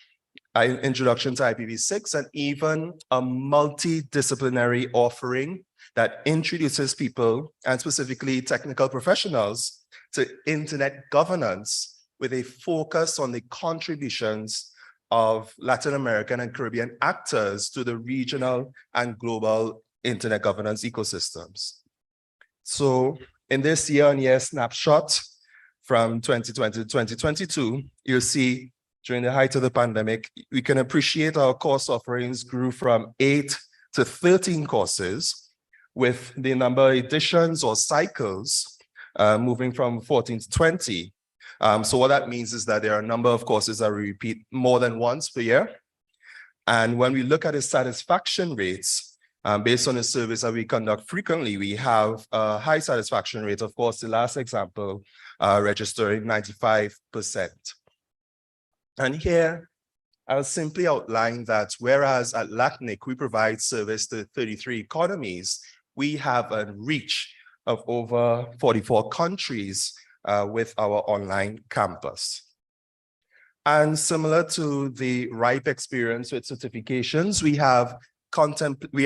introduction to IPv6, and even a multidisciplinary offering that introduces people, and specifically technical professionals, to internet governance with a focus on the contributions of Latin American and Caribbean actors to the regional and global internet governance ecosystems. So in this year-on-year snapshot from 2020 to 2022, you'll see during the height of the pandemic, we can appreciate our course offerings grew from 8 to 13 courses, with the number of editions or cycles moving from 14 to 20. So what that means is that there are a number of courses that we repeat more than once per year. And when we look at the satisfaction rates, based on the surveys that we conduct frequently, we have a high satisfaction rate. Of course, the last example registering 95%. And here, I'll simply outline that whereas at LACNIC, we provide service to 33 economies, we have a reach of over 44 countries with our online campus. And similar to the RIPE experience with certifications, we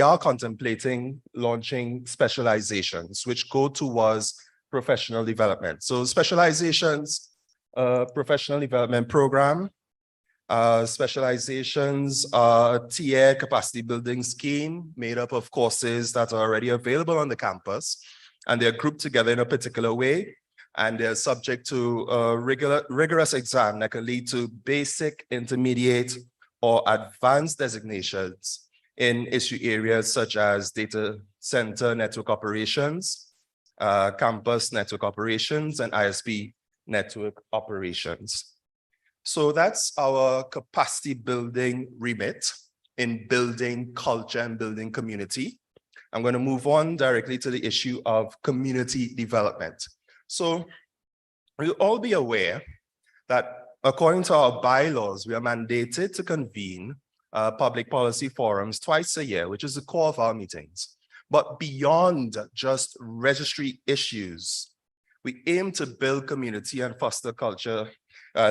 are contemplating launching specializations which go towards professional development. So specializations, professional development program, specializations, tier capacity building scheme made up of courses that are already available on the campus, and they're grouped together in a particular way, and they're subject to a rigorous exam that can lead to basic, intermediate, or advanced designations in issue areas such as data center network operations, campus network operations, and ISP network operations. So that's our capacity building remit in building culture and building community. I'm going to move on directly to the issue of community development. So you'll all be aware that according to our bylaws, we are mandated to convene public policy forums twice a year, which is the core of our meetings. But beyond just registry issues, we aim to build community and foster culture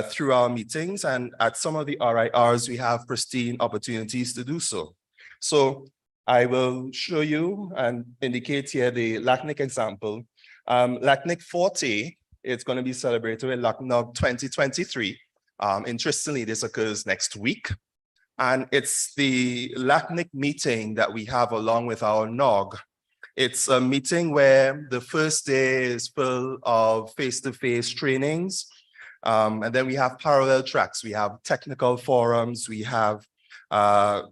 through our meetings, and at some of the RIRs, we have pristine opportunities to do so. So I will show you and indicate here the LACNIC example. LACNIC 40, it's going to be celebrated with LACNOG 2023. Interestingly, this occurs next week. And it's the LACNIC meeting that we have along with our NOG. It's a meeting where the first day is full of face-to-face trainings. And then we have parallel tracks. We have technical forums. We have a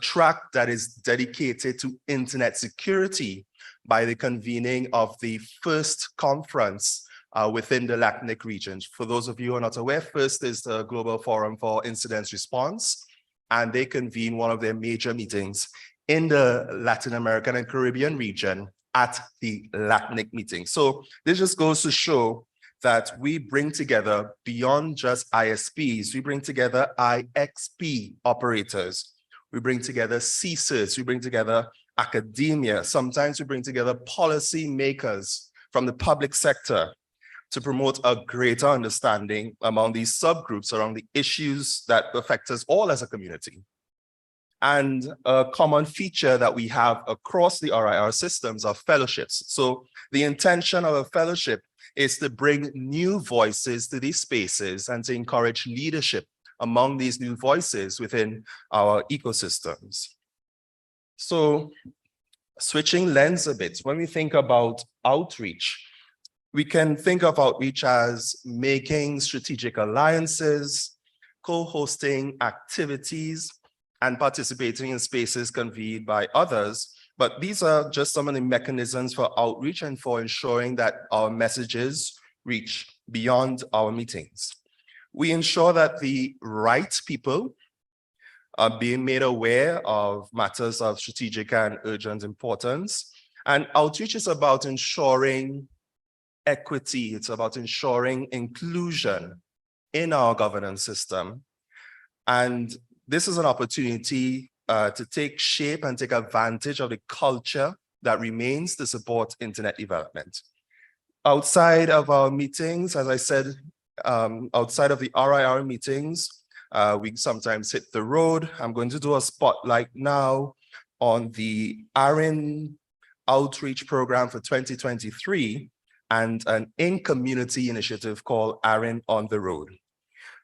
track that is dedicated to internet security by the convening of the first conference within the LACNIC region. For those of you who are not aware, FIRST is the Global Forum for Incident Response. and they convene one of their major meetings in the Latin American and Caribbean region at the LATNIC meeting. So this just goes to show that we bring together beyond just ISPs, we bring together IXP operators, we bring together CSIRs, we bring together academia, sometimes we bring together policy makers from the public sector to promote a greater understanding among these subgroups around the issues that affect us all as a community. And a common feature that we have across the RIR systems are fellowships. So the intention of a fellowship is to bring new voices to these spaces and to encourage leadership among these new voices within our ecosystems. So switching lens a bit, when we think about outreach, we can think of outreach as making strategic alliances, co-hosting activities, and participating in spaces convened by others. But these are just some of the mechanisms for outreach and for ensuring that our messages reach beyond our meetings. We ensure that the right people are being made aware of matters of strategic and urgent importance. And outreach is about ensuring equity. It's about ensuring inclusion in our governance system. And this is an opportunity to take shape and take advantage of the culture that remains to support internet development. Outside of our meetings, as I said, outside of the RIR meetings, we sometimes hit the road. I'm going to do a spotlight now on the ARIN outreach program for 2023 and an in-community initiative called ARIN on the Road.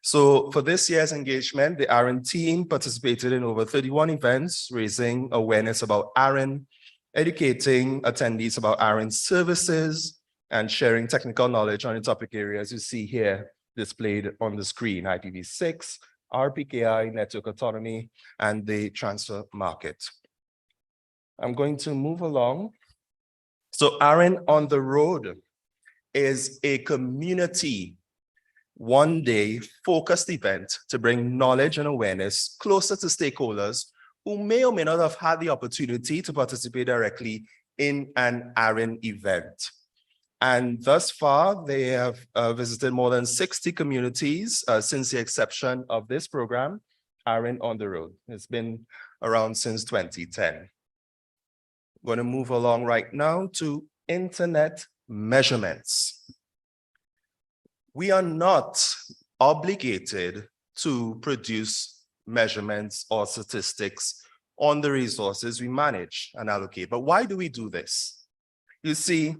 So for this year's engagement, the ARIN team participated in over 31 events, raising awareness about ARIN, educating attendees about ARIN services, and sharing technical knowledge on the topic areas you see here displayed on the screen: IPv6, RPKI, network autonomy, and the transfer market. I'm going to move along. So ARIN on the Road is a community one-day focused event to bring knowledge and awareness closer to stakeholders who may or may not have had the opportunity to participate directly in an ARIN event. And thus far, they have visited more than 60 communities since the inception of this program, ARIN on the Road. It's been around since 2010. I'm going to move along right now to internet measurements. We are not obligated to produce measurements or statistics on the resources we manage and allocate. But why do we do this? You see,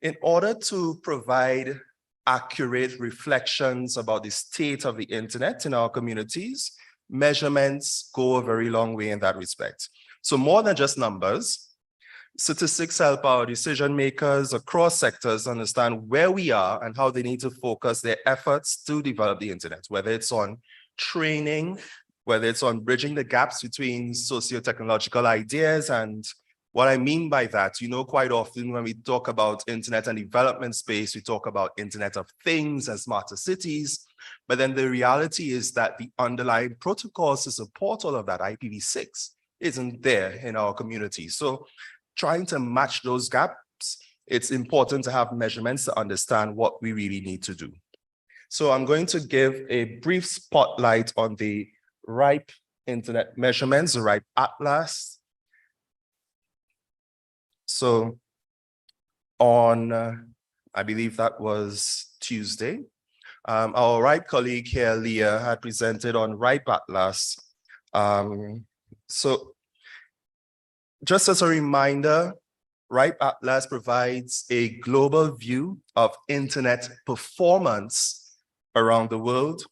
in order to provide accurate reflections about the state of the internet in our communities, measurements go a very long way in that respect. So more than just numbers, statistics help our decision makers across sectors understand where we are and how they need to focus their efforts to develop the internet, whether it's on training, whether it's on bridging the gaps between socio-technological ideas. And what I mean by that, you know, quite often when we talk about internet and development space, we talk about Internet of Things and smarter cities. But then the reality is that the underlying protocols to support all of that, IPv6, isn't there in our community. So trying to match those gaps, it's important to have measurements to understand what we really need to do. So I'm going to give a brief spotlight on the RIPE internet measurements, the RIPE Atlas. So on, I believe that was Tuesday, our RIPE colleague here, Leah, had presented on RIPE Atlas. So just as a reminder, RIPE Atlas provides a global view of internet performance around the world,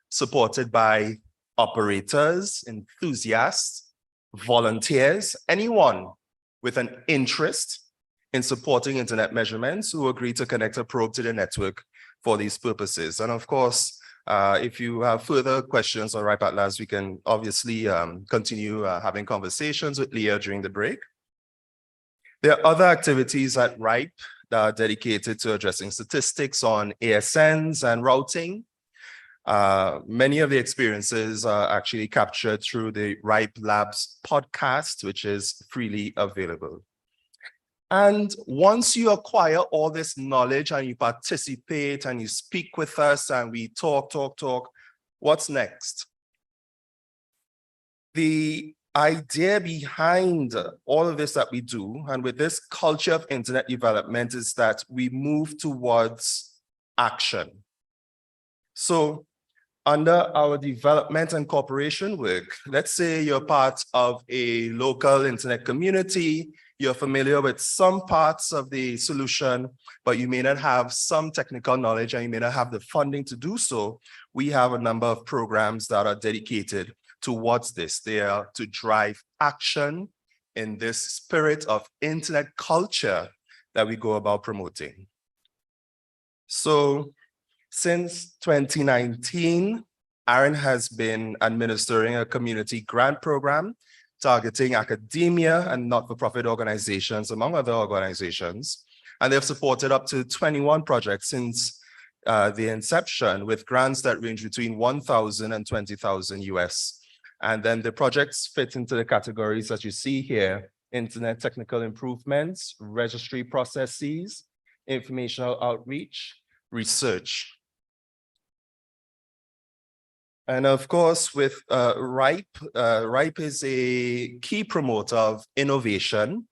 supported by operators, enthusiasts, volunteers, anyone with an interest in supporting internet measurements who agree to connect a probe to the network for these purposes. And of course, if you have further questions on RIPE Atlas, we can obviously continue having conversations with Leah during the break. There are other activities at RIPE that are dedicated to addressing statistics on ASNs and routing. Many of the experiences are actually captured through the RIPE Labs podcast, which is freely available. And once you acquire all this knowledge and you participate and you speak with us and we talk, what's next? The idea behind all of this that we do, and with this culture of internet development, is that we move towards action. So under our development and cooperation work, let's say you're part of a local internet community, you're familiar with some parts of the solution, but you may not have some technical knowledge and you may not have the funding to do so. We have a number of programs that are dedicated towards this. They are to drive action in this spirit of internet culture that we go about promoting. So since 2019, Aaron has been administering a community grant program targeting academia and not-for-profit organizations, among other organizations. And they've supported up to 21 projects since the inception, with grants that range between 1,000 and 20,000 US. And then the projects fit into the categories that you see here: internet technical improvements, registry processes, informational outreach, research. And of course, with RIPE, RIPE is a key promoter of innovation,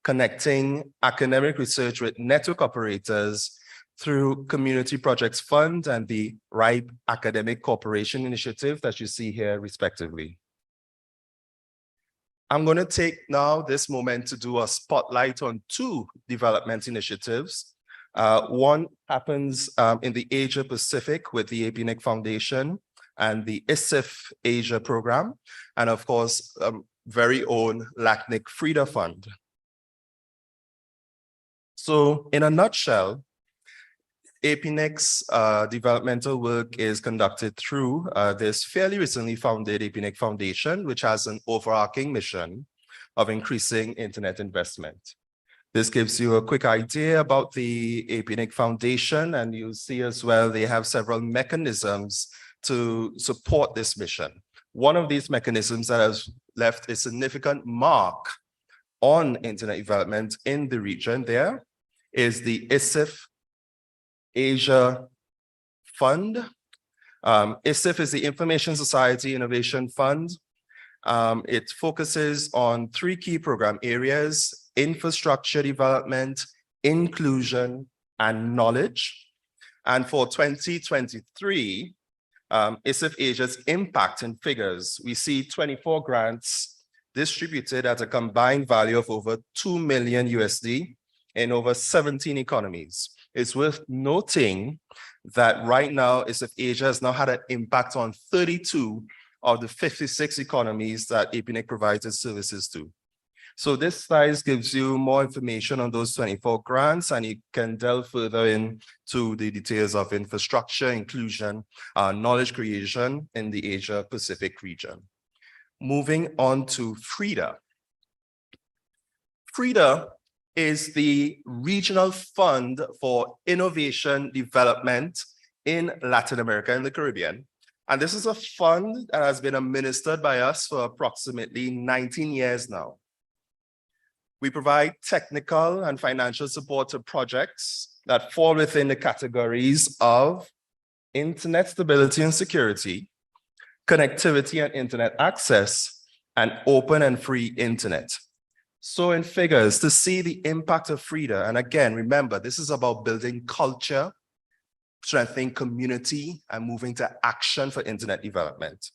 connecting academic research with network operators through Community Projects Fund and the RIPE Academic Cooperation Initiative that you see here respectively. I'm going to take now this moment to do a spotlight on two development initiatives. One happens in the Asia Pacific with the APNIC Foundation and the ISIF Asia program, and of course, very own LACNIC Frida Fund. So in a nutshell, APNIC's developmental work is conducted through this fairly recently founded APNIC Foundation, which has an overarching mission of increasing internet investment. This gives you a quick idea about the APNIC Foundation, and you'll see as well they have several mechanisms to support this mission. One of these mechanisms that has left a significant mark on internet development in the region there is the ISIF Asia Fund. ISIF is the Information Society Innovation Fund. It focuses on three key program areas: infrastructure development, inclusion, and knowledge. And for 2023, ISIF Asia's impact in figures, we see 24 grants distributed at a combined value of over 2 million USD in over 17 economies. It's worth noting that right now, ISIF Asia has now had an impact on 32 of the 56 economies that APNIC provides its services to. So this slide gives you more information on those 24 grants, and you can delve further into the details of infrastructure, inclusion, knowledge creation in the Asia Pacific region. Moving on to FRIDA. FRIDA is the regional fund for innovation development in Latin America and the Caribbean. And this is a fund that has been administered by us for approximately 19 years now. We provide technical and financial support to projects that fall within the categories of internet stability and security, connectivity and internet access, and open and free internet. So in figures, to see the impact of FRIDA, and again, remember, this is about building culture, strengthening community, and moving to action for internet development.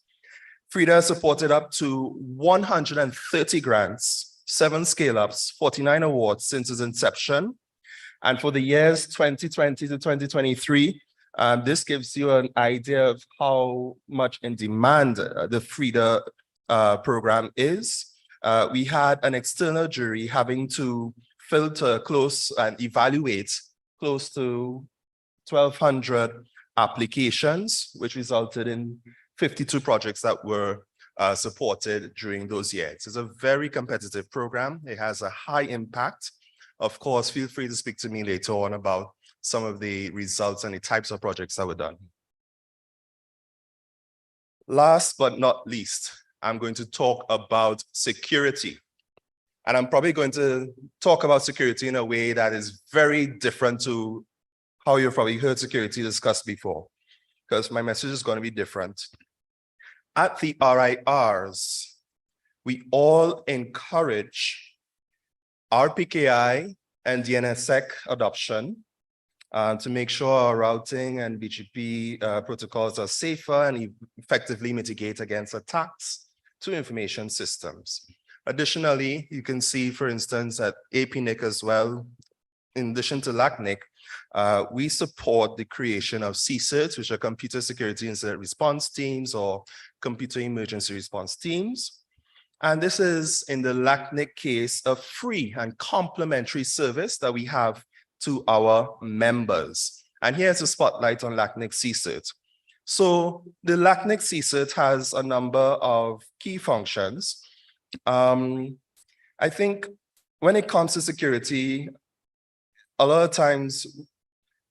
FRIDA supported up to 130 grants, 7 scale-ups, 49 awards since its inception. And for the years 2020 to 2023, this gives you an idea of how much in demand the FRIDA program is. We had an external jury having to filter close and evaluate close to 1,200 applications, which resulted in 52 projects that were supported during those years. It's a very competitive program. It has a high impact. Of course, feel free to speak to me later on about some of the results and the types of projects that were done. Last but not least, I'm going to talk about security. And I'm probably going to talk about security in a way that is very different to how you've probably heard security discussed before, because my message is going to be different. At the RIRs, we all encourage RPKI and DNSSEC adoption to make sure our routing and BGP protocols are safer and effectively mitigate against attacks to information systems. Additionally, you can see, for instance, at APNIC as well, in addition to LACNIC, we support the creation of CSIRTs, which are Computer Security Incident Response Teams or Computer Emergency Response Teams. And this is, in the LACNIC case, a free and complementary service that we have to our members. And here's a spotlight on LACNIC CSIRT. So the LACNIC CSIRT has a number of key functions. I think when it comes to security, a lot of times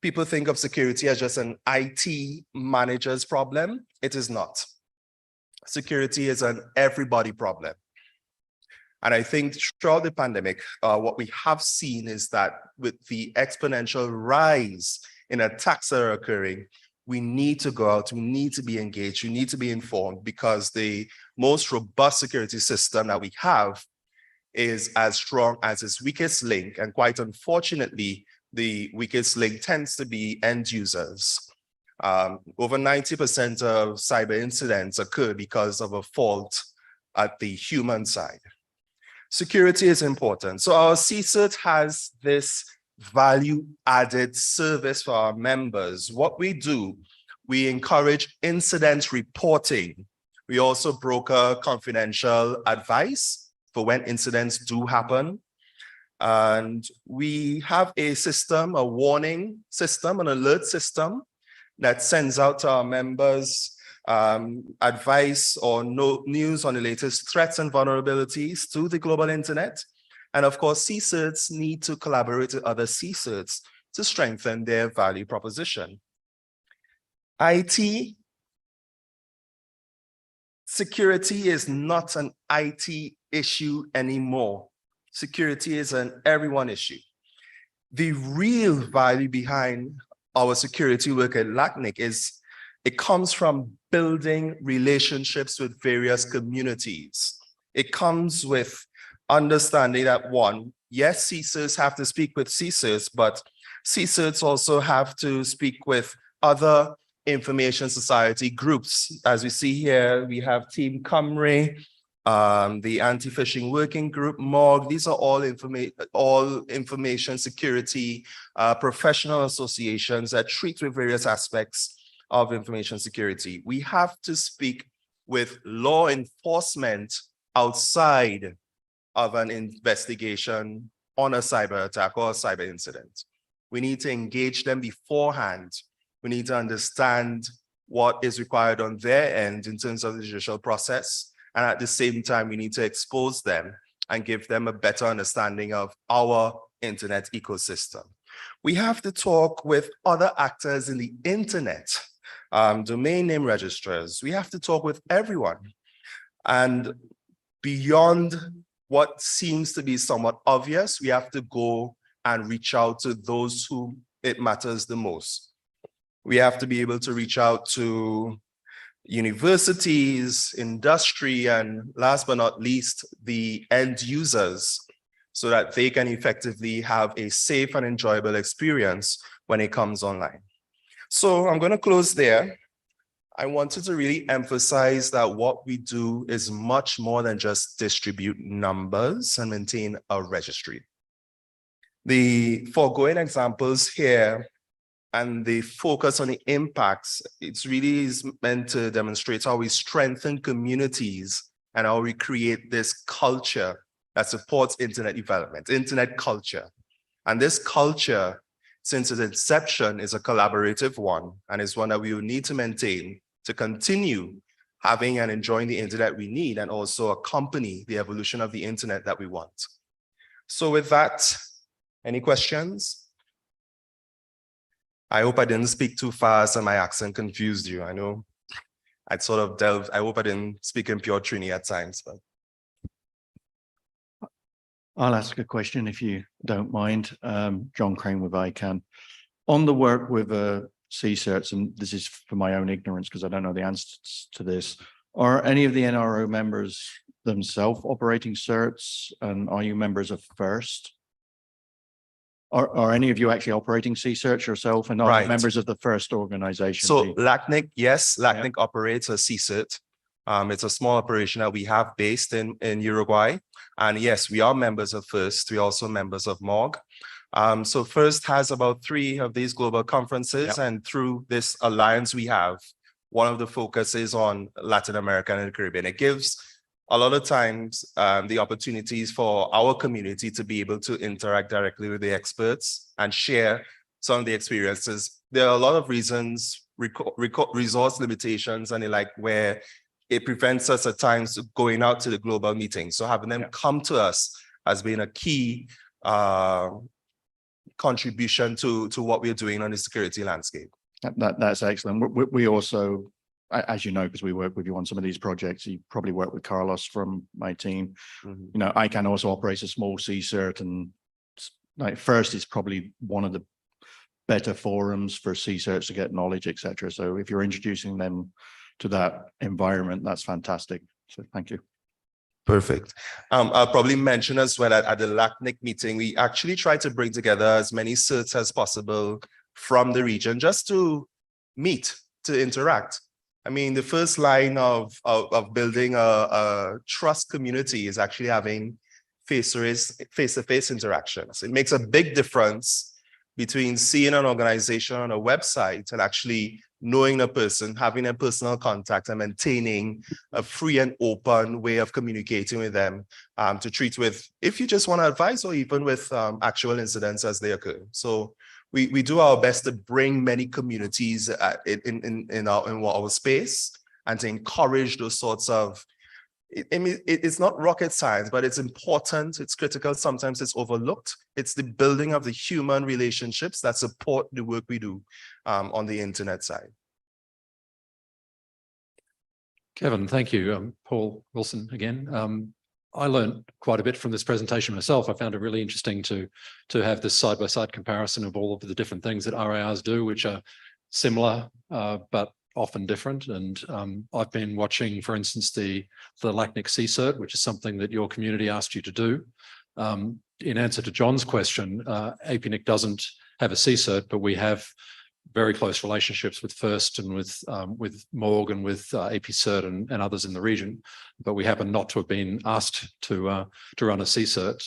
people think of security as just an IT manager's problem. It is not. Security is an everybody problem. And I think throughout the pandemic, what we have seen is that with the exponential rise in attacks that are occurring, we need to go out, we need to be engaged, we need to be informed, because the most robust security system that we have is as strong as its weakest link. And quite unfortunately, the weakest link tends to be end users. Over 90% of cyber incidents occur because of a fault at the human side. Security is important. So our CSIRT has this value-added service for our members. What we do, we encourage incident reporting. We also broker confidential advice for when incidents do happen. And we have a system, a warning system, an alert system that sends out to our members advice or news on the latest threats and vulnerabilities to the global internet. And of course, CSIRTs need to collaborate with other CSIRTs to strengthen their value proposition. IT security is not an IT issue anymore. Security is an everyone issue. The real value behind our security work at LACNIC is it comes from building relationships with various communities. It comes with understanding that, one, yes, CSIRTs have to speak with CSIRTs, but CSIRTs also have to speak with other information society groups. As we see here, we have Team Cymru, the Anti-Phishing Working Group, MOG. These are all information security professional associations that treat with various aspects of information security. We have to speak with law enforcement outside of an investigation on a cyber attack or a cyber incident. We need to engage them beforehand. We need to understand what is required on their end in terms of the judicial process. And at the same time, we need to expose them and give them a better understanding of our internet ecosystem. We have to talk with other actors in the internet, domain name registrars. We have to talk with everyone. And beyond what seems to be somewhat obvious, we have to go and reach out to those who it matters the most. We have to be able to reach out to universities, industry, and last but not least, the end users, so that they can effectively have a safe and enjoyable experience when it comes online. So I'm going to close there. I wanted to really emphasize that what we do is much more than just distribute numbers and maintain a registry. The foregoing examples here and the focus on the impacts, it's really is meant to demonstrate how we strengthen communities and how we create this culture that supports internet development, internet culture. And this culture, since its inception, is a collaborative one, and is one that we will need to maintain to continue having and enjoying the internet we need, and also accompany the evolution of the internet that we want. So with that, any questions? I hope I didn't speak too fast and my accent confused you. I know I'd sort of delved, I hope I didn't speak in pure Trini at times, but. I'll ask a question if you don't mind. John Crane with ICANN. On the work with CSERTs, and this is for my own ignorance because I don't know the answers to this, are any of the NRO members themselves operating certs, and are you members of FIRST? Are any of you actually operating CSERT yourself, and are you Right. members of the FIRST organization? So LACNIC, yes, LACNIC operates a CSIRT. It's a small operation that we have based in Uruguay. And yes, we are members of FIRST. We're also members of MOG. So FIRST has about 3 of these global conferences. And through this alliance we have, one of the focuses on Latin America and the Caribbean. It gives a lot of times the opportunities for our community to be able to interact directly with the experts and share some of the experiences. There are a lot of reasons, resource limitations and the like, where it prevents us at times going out to the global meetings. So having them come to us has been a key contribution to what we're doing on the security landscape. That's excellent. We also, as you know, because we work with you on some of these projects, you probably work with Carlos from my team. You know, ICANN also operates a small CSERT, and like FIRST is probably one of the better forums for CSERTs to get knowledge, etc. So if you're introducing them to that environment, that's fantastic. So thank you. Perfect. I'll probably mention as well at the LACNIC meeting, we actually try to bring together as many certs as possible from the region just to meet, to interact. I mean, the first line of building a trust community is actually having face-to-face interactions. It makes a big difference between seeing an organization on a website and actually knowing a person, having a personal contact, and maintaining a free and open way of communicating with them to treat with, if you just want to advise, or even with actual incidents as they occur. So we do our best to bring many communities in our space and to encourage those sorts of, I mean, it's not rocket science, but it's important, it's critical, sometimes it's overlooked. It's the building of the human relationships that support the work we do on the internet side. Kevin, thank you. Paul Wilson again. I learned quite a bit from this presentation myself. I found it really interesting to have this side-by-side comparison of all of the different things that RARs do, which are similar, but often different. And I've been watching, for instance, the LACNIC CSERT, which is something that your community asked you to do. In answer to John's question, APNIC doesn't have a CSERT, but we have very close relationships with FIRST and with MORG and with APCERT and others in the region, but we happen not to have been asked to run a CSERT.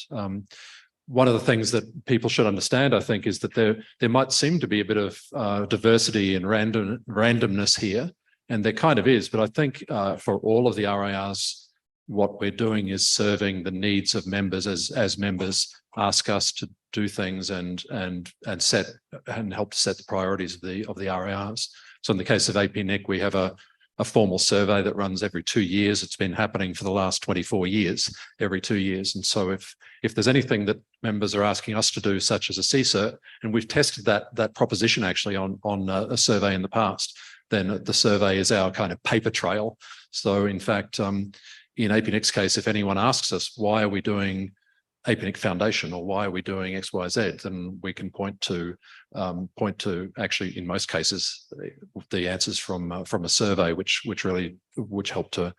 One of the things that people should understand, I think, is that there might seem to be a bit of diversity and randomness here, and there kind of is. But I think for all of the RARs, what we're doing is serving the needs of members as members ask us to do things and set and help to set the priorities of the RARs. So in the case of APNIC, we have a formal survey that runs every 2 years. It's been happening for the last 24 years, every 2 years. And so if there's anything that members are asking us to do, such as a CSERT, and we've tested that proposition actually on a survey in the past, then the survey is our kind of paper trail. So in fact, in APNIC's case, if anyone asks us, why are we doing APNIC Foundation, or why are we doing XYZ, then we can point to actually, in most cases, the answers from a survey which help to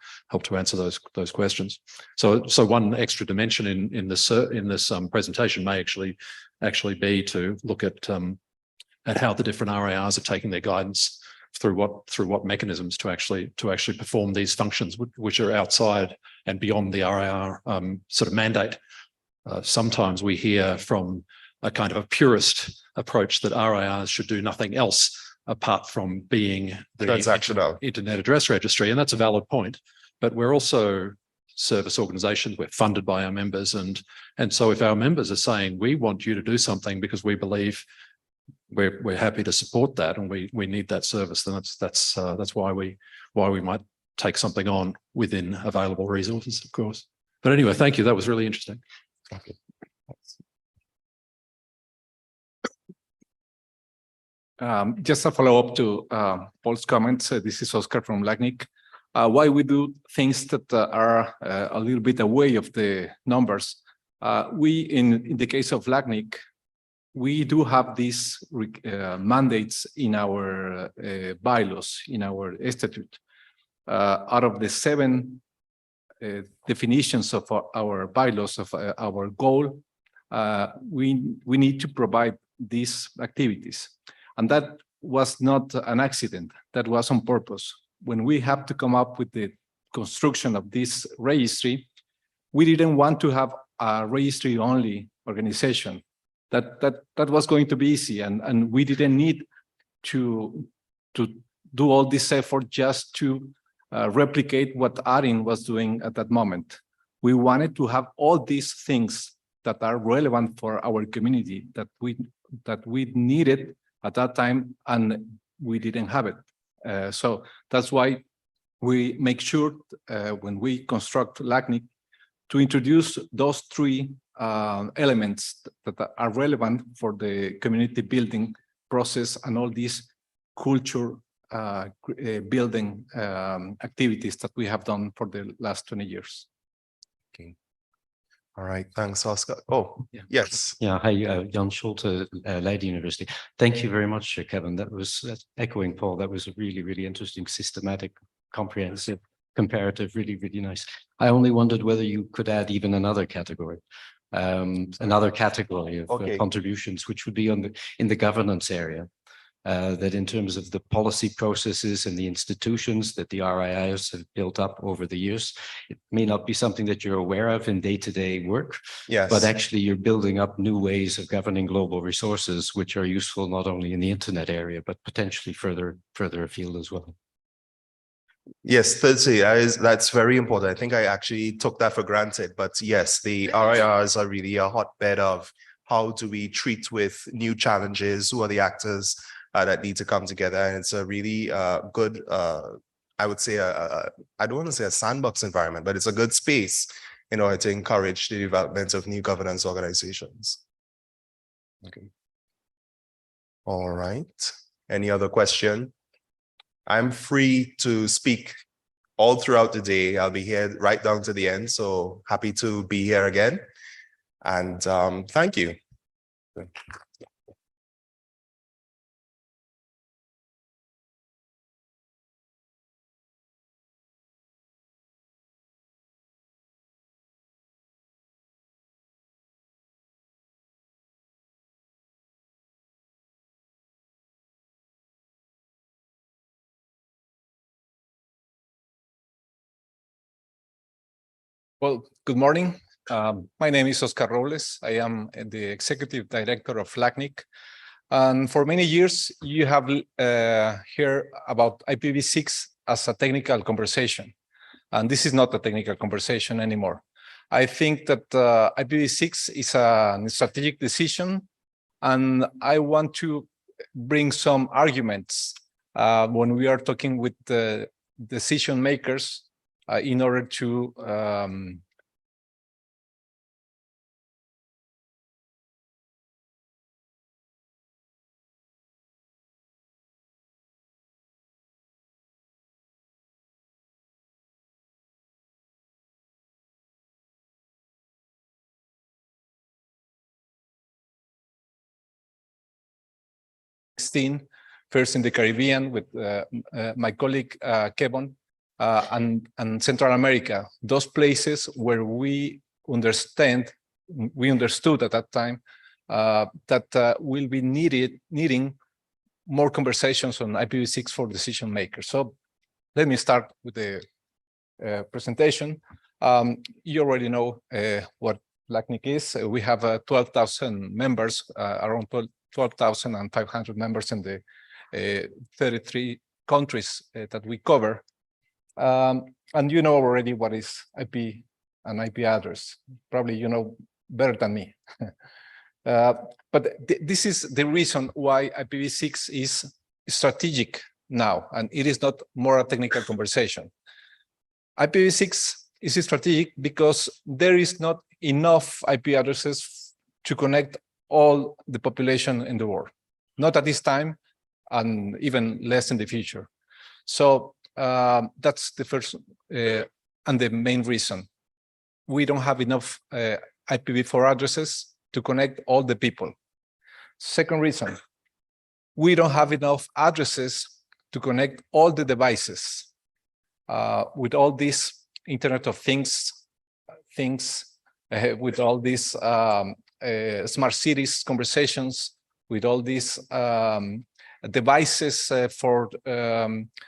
answer those questions. So one extra dimension in this presentation may actually be to look at how the different RARs are taking their guidance through what mechanisms to actually perform these functions, which are outside and beyond the RAR sort of mandate. Sometimes we hear from a kind of a purist approach that RARs should do nothing else apart from being the transactional Internet Address Registry, and that's a valid point. But we're also service organizations, we're funded by our members, and so if our members are saying, we want you to do something because we believe we're happy to support that and we need that service, then that's why we might take something on within available resources, of course. But anyway, thank you. That was really interesting. Okay. Just a follow-up to Paul's comments. This is Oscar from LACNIC. Why we do things that are a little bit away of the numbers. We, in the case of LACNIC, we do have these mandates in our bylaws, in our statute. Out of the 7 definitions of our bylaws of our goal, we need to provide these activities. And that was not an accident, that was on purpose. When we have to come up with the construction of this registry, we didn't want to have a registry-only organization. That was going to be easy, and we didn't need to do all this effort just to replicate what ARIN was doing at that moment. We wanted to have all these things that are relevant for our community that we needed at that time, and we didn't have it. So that's why we make sure when we construct LACNIC to introduce those 3 elements that are relevant for the community building process and all these culture building activities that we have done for the last 20 years. Okay. All right, thanks, Oscar. Oh, yeah. Yes. Yeah, hi, Jan Schulte, Leiden University. Thank you very much, Kevin. That was echoing Paul. That was a really, really interesting, systematic, comprehensive, comparative, really, really nice. I only wondered whether you could add even another category of contributions, which would be in the governance area. That in terms of the policy processes and the institutions that the RIIs have built up over the years, it may not be something that you're aware of in day-to-day work, Yes. but actually you're building up new ways of governing global resources, which are useful not only in the internet area, but potentially further afield as well. Yes, Thursday, that's very important. I think I actually took that for granted, but yes, the RIRs are really a hotbed of how do we treat with new challenges, who are the actors that need to come together. And it's a really good, I would say, I don't want to say a sandbox environment, but it's a good space in order to encourage the development of new governance organizations. Okay. All right. Any other question? I'm free to speak all throughout the day. I'll be here right down to the end. So happy to be here again. And thank you. Well, good morning. My name is Oscar Robles. I am the Executive Director of LACNIC. And for many years, you have heard about IPv6 as a technical conversation. And this is not a technical conversation anymore. I think that IPv6 is a strategic decision. And I want to bring some arguments when we are talking with the decision makers in order to first in the Caribbean with my colleague Kevin, and Central America, those places where we understood at that time that will be needing more conversations on IPv6 for decision makers. So let me start with the presentation. You already know what LACNIC is. We have 12,000 members, around 12,500 members in the 33 countries that we cover. And you know already what is IP and IP address. Probably you know better than me. But this is the reason why IPv6 is strategic now, and it is not more a technical conversation. IPv6 is strategic because there is not enough IP addresses to connect all the population in the world. Not at this time, and even less in the future. So that's the first and the main reason. We don't have enough IPv4 addresses to connect all the people. Second reason, we don't have enough addresses to connect all the devices. With all these Internet of Things, with all these smart cities conversations, with all these devices for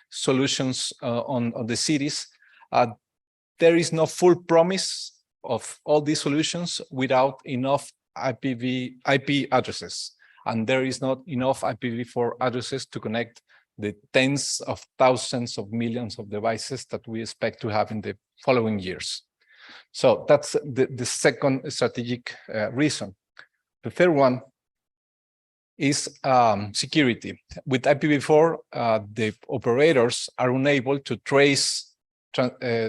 solutions on the cities, there is no full promise of all these solutions without enough IP addresses. And there is not enough IPv4 addresses to connect the tens of thousands of millions of devices that we expect to have in the following years. So that's the second strategic reason. The third one is security. With IPv4, the operators are unable to trace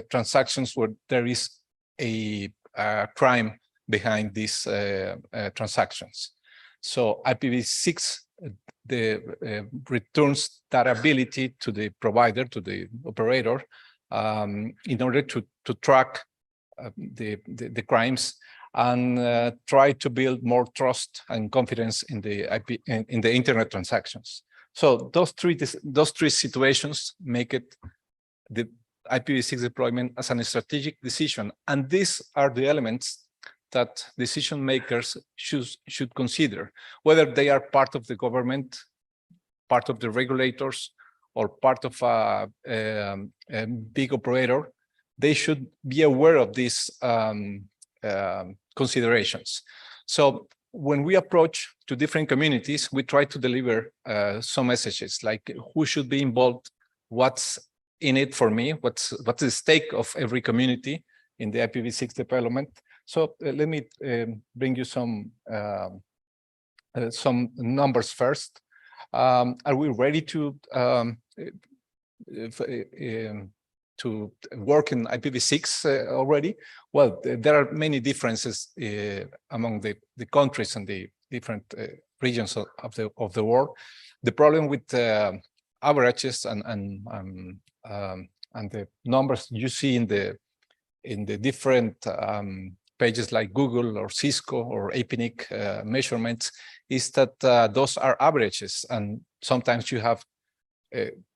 transactions where there is a crime behind these transactions. So IPv6 returns that ability to the provider, to the operator, in order to track the crimes and try to build more trust and confidence in the internet transactions. So those three situations make it the IPv6 deployment as a strategic decision, and these are the elements that decision makers should consider, whether they are part of the government, part of the regulators, or part of a big operator. They should be aware of these considerations. So when we approach to different communities, we try to deliver some messages like who should be involved, what's in it for me, what's the stake of every community in the IPv6 development. So let me bring you some numbers first. Are we ready to work in IPv6 already? Well, there are many differences among the countries and the different regions of the world. The problem with averages and the numbers you see in the different pages like Google or Cisco or APNIC measurements is that those are averages, and sometimes you have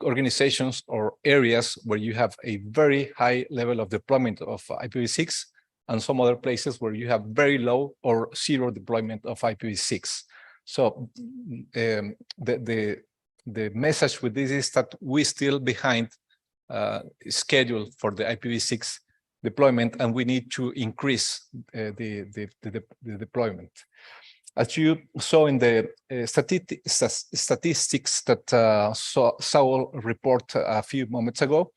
organizations or areas where you have a very high level of deployment of IPv6 and some other places where you have very low or zero deployment of IPv6. So the message with this is that we're still behind schedule for the IPv6 deployment, and we need to increase the deployment. As you saw in the statistics that Saul reported a few moments ago,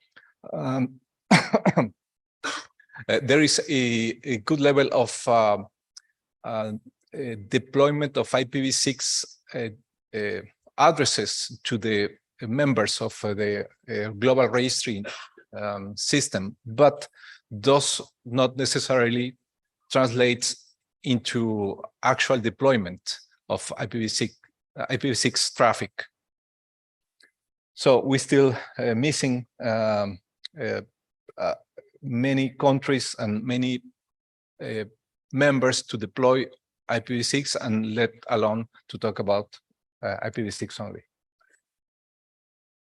there is a good level of deployment of IPv6 addresses to the members of the global registry system, but does not necessarily translate into actual deployment of IPv6 traffic. So we're still missing many countries and many members to deploy IPv6, and let alone to talk about IPv6 only.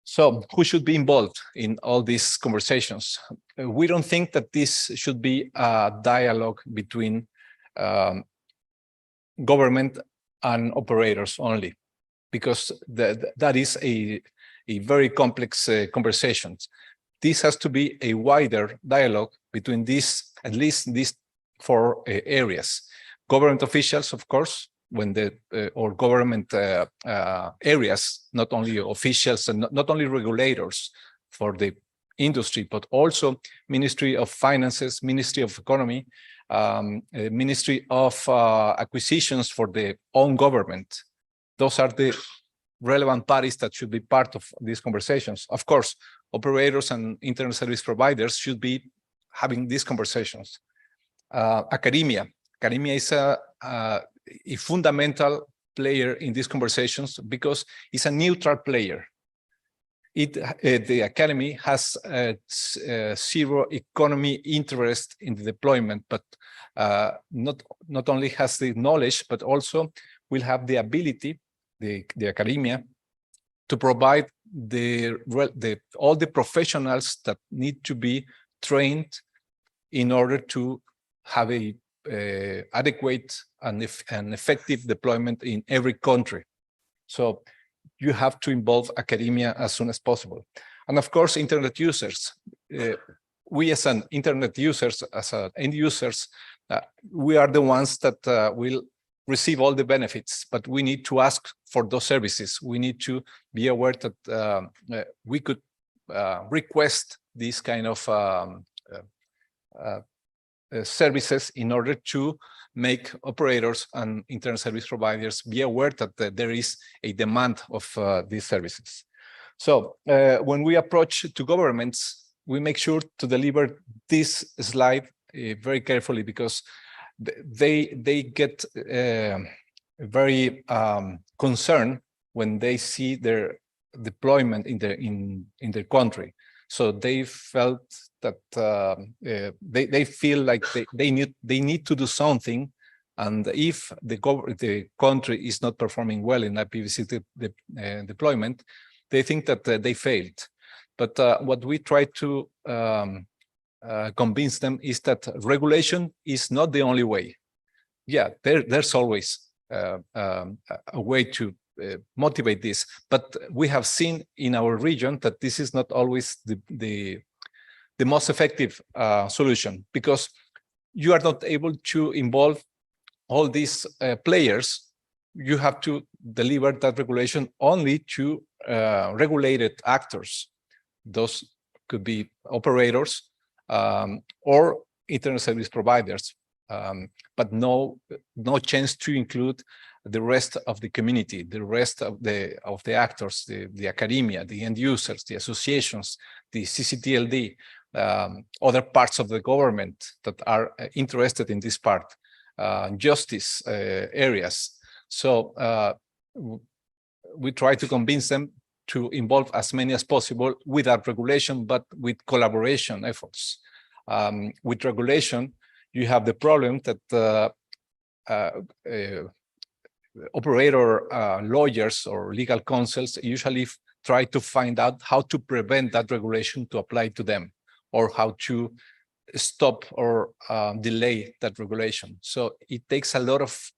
So who should be involved in all these conversations? We don't think that this should be a dialogue between government and operators only, because that is a very complex conversation. This has to be a wider dialogue between at least these four areas. Government officials, of course, or government areas, not only officials and not only regulators for the industry, but also Ministry of Finances, Ministry of Economy, Ministry of Acquisitions for the own government. Those are the relevant parties that should be part of these conversations. Of course, operators and internet service providers should be having these conversations. Academia is a fundamental player in these conversations because it's a neutral player. The academy has zero economy interest in the deployment, but not only has the knowledge, but also will have the ability, the academia, to provide all the professionals that need to be trained in order to have a adequate and effective deployment in every country. So you have to involve academia as soon as possible. And of course, internet users. We as an internet users, as end users, we are the ones that will receive all the benefits, but we need to ask for those services. We need to be aware that we could request these kind of services in order to make operators and internet service providers be aware that there is a demand of these services. So when we approach to governments, we make sure to deliver this slide very carefully, because they get very concerned when they see their deployment in their country. So they felt that they feel like they need to do something, and if the country is not performing well in IPv6 deployment, they think that they failed. But what we try to convince them is that regulation is not the only way. Yeah, there's always a way to motivate this, but we have seen in our region that this is not always the most effective solution, because you are not able to involve all these players. You have to deliver that regulation only to regulated actors. Those could be operators or internet service providers, but no chance to include the rest of the community, the rest of the actors, the academia, the end users, the associations, the CCTLD, other parts of the government that are interested in this part, justice areas. So we try to convince them to involve as many as possible without regulation, but with collaboration efforts. With regulation, you have the problem that operator lawyers or legal counsels usually try to find out how to prevent that regulation to apply to them, or how to stop or delay that regulation. So it takes a lot of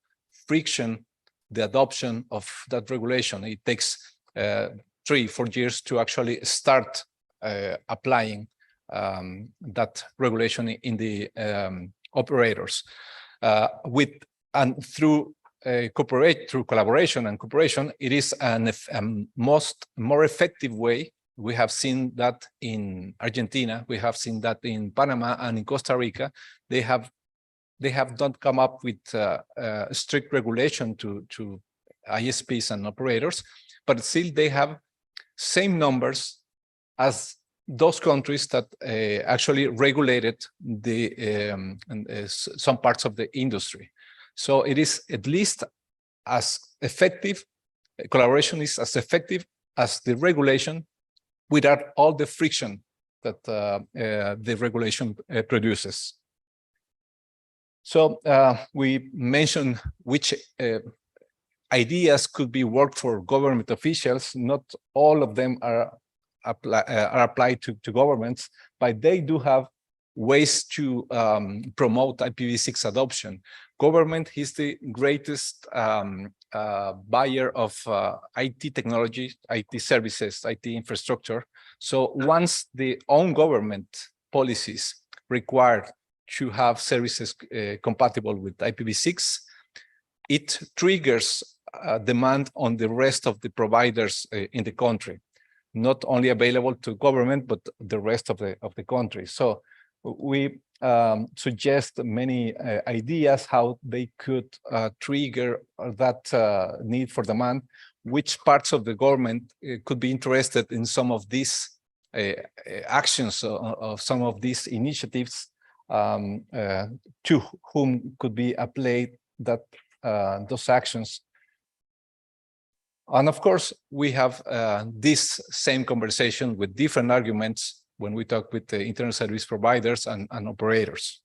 friction, the adoption of that regulation. It takes 3-4 years to actually start applying that regulation in the operators. Through collaboration and cooperation, it is a more effective way. We have seen that in Argentina, we have seen that in Panama and in Costa Rica. They have not come up with strict regulation to ISPs and operators, but still they have same numbers as those countries that actually regulated some parts of the industry. So it is at least as effective, collaboration is as effective as the regulation, without all the friction that the regulation produces. So we mentioned which ideas could be worked for government officials. Not all of them are applied to governments, but they do have ways to promote IPv6 adoption. Government is the greatest buyer of IT technology, IT services, IT infrastructure. So once the own government policies require to have services compatible with IPv6, it triggers demand on the rest of the providers in the country, not only available to government, but the rest of the country. So we suggest many ideas how they could trigger that need for demand, which parts of the government could be interested in some of these actions, of some of these initiatives, to whom could be applied that those actions. And of course, we have this same conversation with different arguments when we talk with the internet service providers and operators.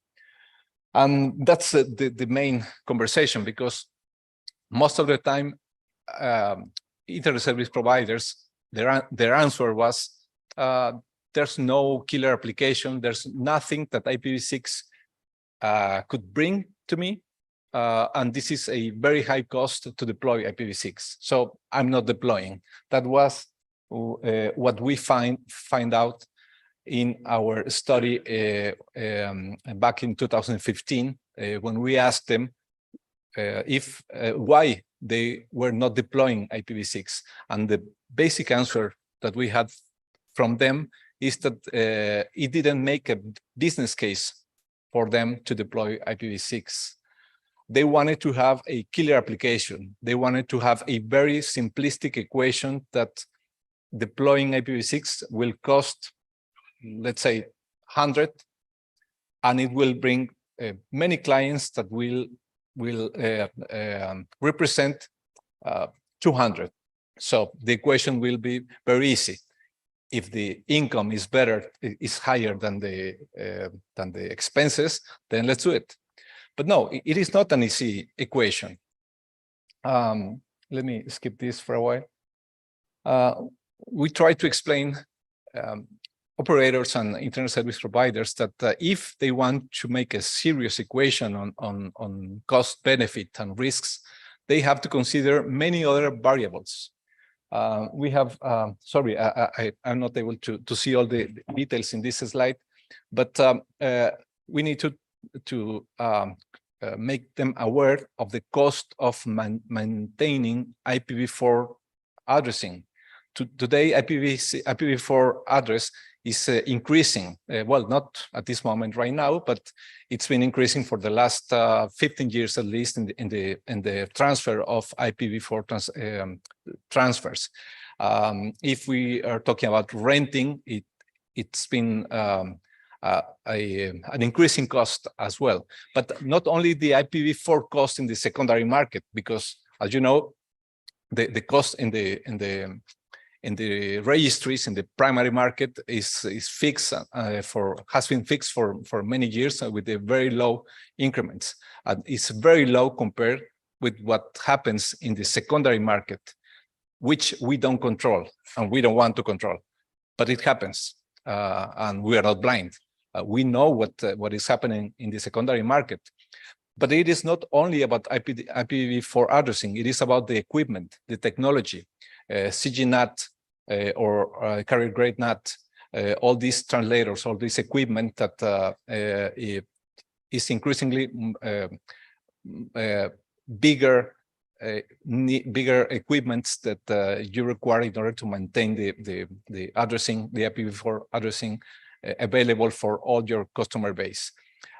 And that's the main conversation, because most of the time, internet service providers, their answer was, there's no killer application, there's nothing that IPv6 could bring to me, and this is a very high cost to deploy IPv6, so I'm not deploying. That was what we find out in our study back in 2015, when we asked them why they were not deploying IPv6, and the basic answer that we had from them is that it didn't make a business case for them to deploy IPv6. They wanted to have a killer application. They wanted to have a very simplistic equation that deploying IPv6 will cost, let's say, 100, and it will bring many clients that will represent 200. So the equation will be very easy. If the income is higher than the expenses, then let's do it. But no, it is not an easy equation. Let me skip this for a while. We try to explain operators and internet service providers that if they want to make a serious equation on cost, benefit, and risks, they have to consider many other variables. We have, sorry, I'm not able to see all the details in this slide, but we need to make them aware of the cost of maintaining IPv4 addressing. Today, IPv4 address is increasing. Well, not at this moment right now, but it's been increasing for the last 15 years at least in the transfer of IPv4 transfers. If we are talking about renting, it's been an increasing cost as well. But not only the IPv4 cost in the secondary market, because as you know, the cost in the registries in the primary market is fixed has been fixed for many years with the very low increments, and it's very low compared with what happens in the secondary market, which we don't control and we don't want to control, but it happens, and we are not blind. We know what is happening in the secondary market, but it is not only about IPv4 addressing. It is about the equipment, the technology, CGNAT or carrier grade NAT, all these translators, all this equipment that is increasingly bigger equipments that you require in order to maintain the addressing, the IPv4 addressing available for all your customer base.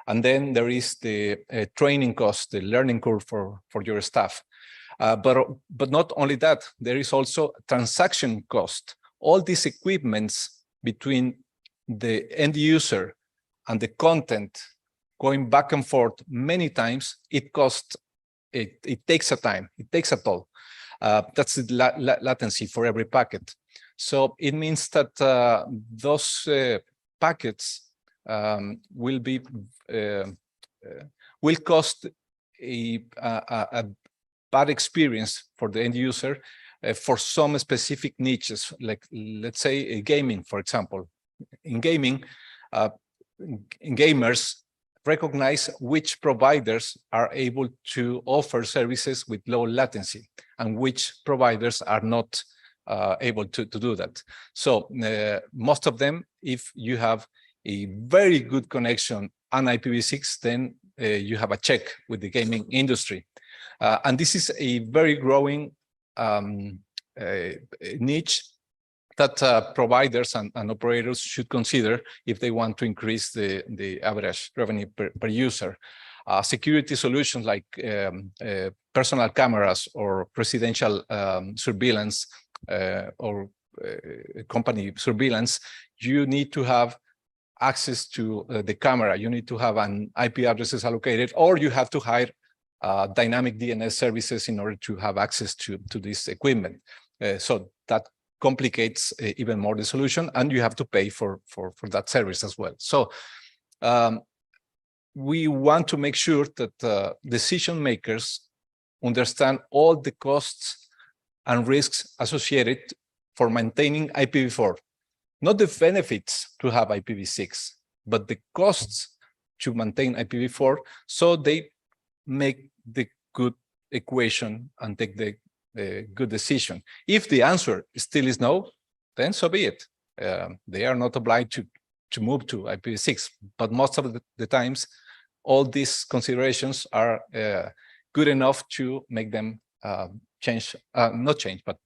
And then there is the training cost, the learning curve for your staff. But not only that, there is also transaction cost. All these equipments between the end user and the content going back and forth many times, it costs, it takes a time, it takes a toll. That's the latency for every packet. So it means that those packets will cost a bad experience for the end user for some specific niches, like let's say gaming, for example. In gaming, gamers recognize which providers are able to offer services with low latency and which providers are not able to do that. So most of them, if you have a very good connection on IPv6, then you have a check with the gaming industry. And this is a very growing niche that providers and operators should consider if they want to increase the average revenue per user. Security solutions like personal cameras or residential surveillance or company surveillance, you need to have access to the camera. You need to have an IP addresses allocated, or you have to hire dynamic DNS services in order to have access to this equipment. So that complicates even more the solution, and you have to pay for that service as well. So we want to make sure that decision makers understand all the costs and risks associated for maintaining IPv4, not the benefits to have IPv6, but the costs to maintain IPv4, so they make the good equation and take the good decision. If the answer still is no, then so be it. They are not obliged to move to IPv6, but most of the times, all these considerations are good enough to make them not change, but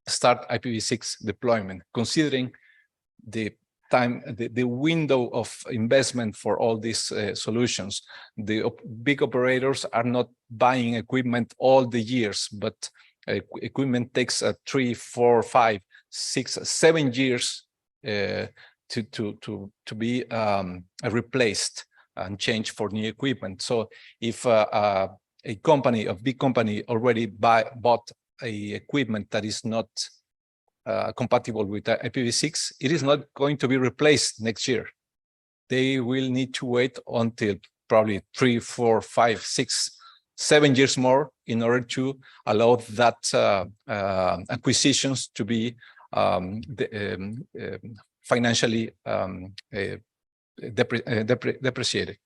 start IPv6 deployment, considering the time, the window of investment for all these solutions. The big operators are not buying equipment all the years, but equipment takes 3, 4, 5, 6, 7 years to be replaced and changed for new equipment. So if a big company already bought a equipment that is not compatible with IPv6, it is not going to be replaced next year. They will need to wait until probably 3, 4, 5, 6, 7 years more in order to allow that acquisitions to be financially depreciated.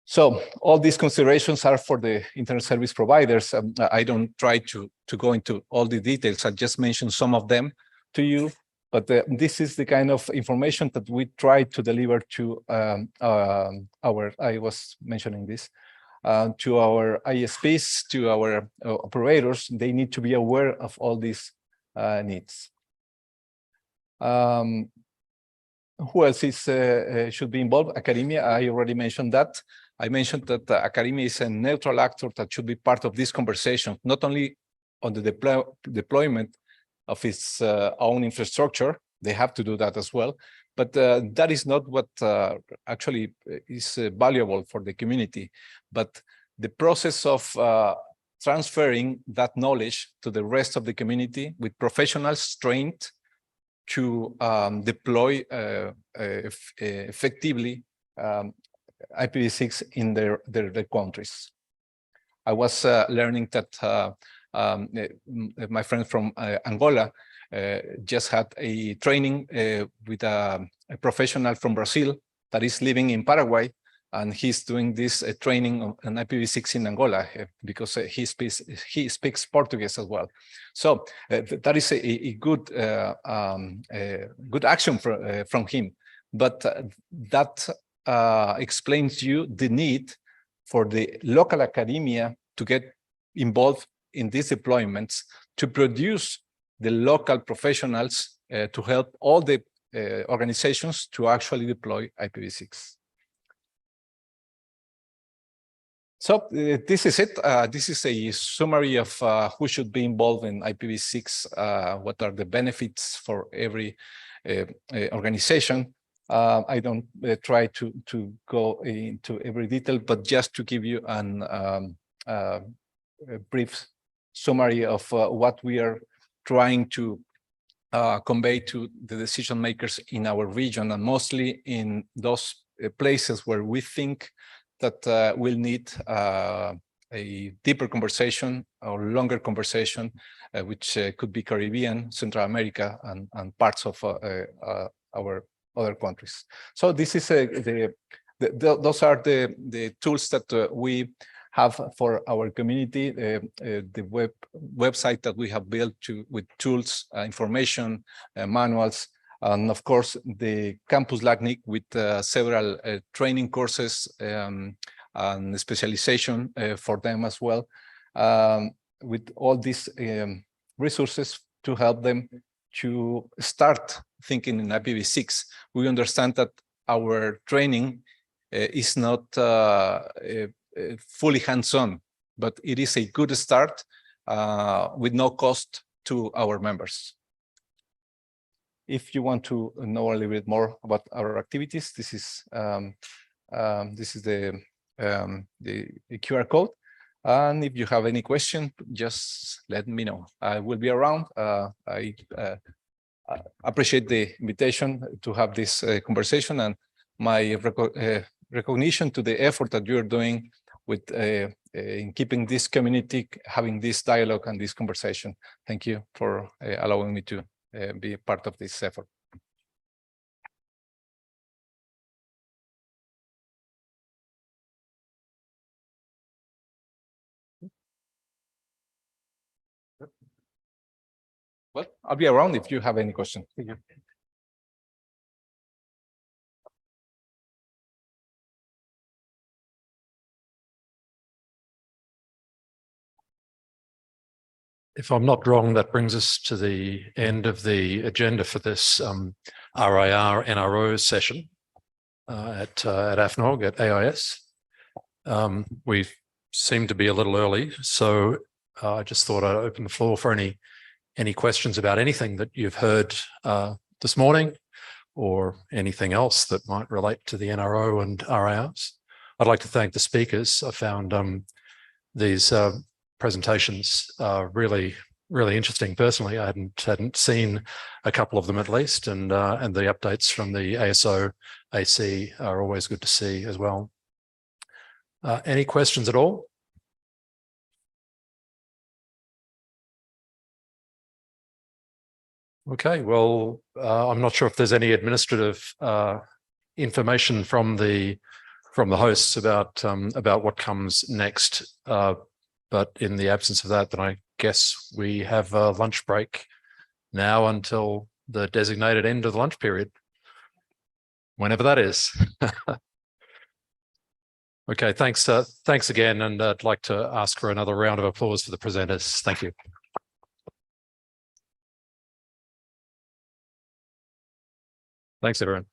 So all these considerations are for the internet service providers. I don't try to go into all the details. I just mentioned some of them to you, but this is the kind of information that we try to deliver to I was mentioning this, to our ISPs, to our operators. They need to be aware of all these needs. Who else should be involved? Academia, I already mentioned that. I mentioned that academia is a neutral actor that should be part of this conversation, not only on the deployment of its own infrastructure. They have to do that as well, but that is not what actually is valuable for the community, but the process of transferring that knowledge to the rest of the community with professionals trained to deploy effectively IPv6 in their countries. I was learning that my friend from Angola just had a training with a professional from Brazil that is living in Paraguay, and he's doing this training on IPv6 in Angola because he speaks Portuguese as well. So that is a good action from him, but that explains to you the need for the local academia to get involved in these deployments, to produce the local professionals to help all the organizations to actually deploy IPv6. So this is it. This is a summary of who should be involved in IPv6, what are the benefits for every organization. I don't try to go into every detail, but just to give you a brief summary of what we are trying to convey to the decision makers in our region, and mostly in those places where we think that we'll need a deeper conversation or longer conversation, which could be Caribbean, Central America, and parts of our other countries. So this is those are the tools that we have for our community. The website that we have built with tools, information, manuals, and of course the Campus LACNIC with several training courses and specialization for them as well, with all these resources to help them to start thinking in IPv6. We understand that our training is not fully hands-on, but it is a good start with no cost to our members. If you want to know a little bit more about our activities, this is the the QR code. And if you have any question, just let me know. I will be around. I appreciate the invitation to have this conversation, and my recognition to the effort that you're doing with in keeping this community, having this dialogue and this conversation. Thank you for allowing me to be a part of this effort. Well, I'll be around if you have any questions. Thank you. If I'm not wrong, that brings us to the end of the agenda for this RIR NRO session at AFNOG, at AIS. We seem to be a little early, so I just thought I'd open the floor for any questions about anything that you've heard this morning, or anything else that might relate to the NRO and RIRs. I'd like to thank the speakers. I found these presentations really interesting. Personally, I hadn't seen a couple of them at least, and the updates from the ASO AC are always good to see as well. Any questions at all? Okay, well, I'm not sure if there's any administrative information from the hosts about what comes next. But in the absence of that, then I guess we have a lunch break now until the designated end of the lunch period, whenever that is. Okay, thanks again, and I'd like to ask for another round of applause for the presenters. Thank you. Thanks, everyone.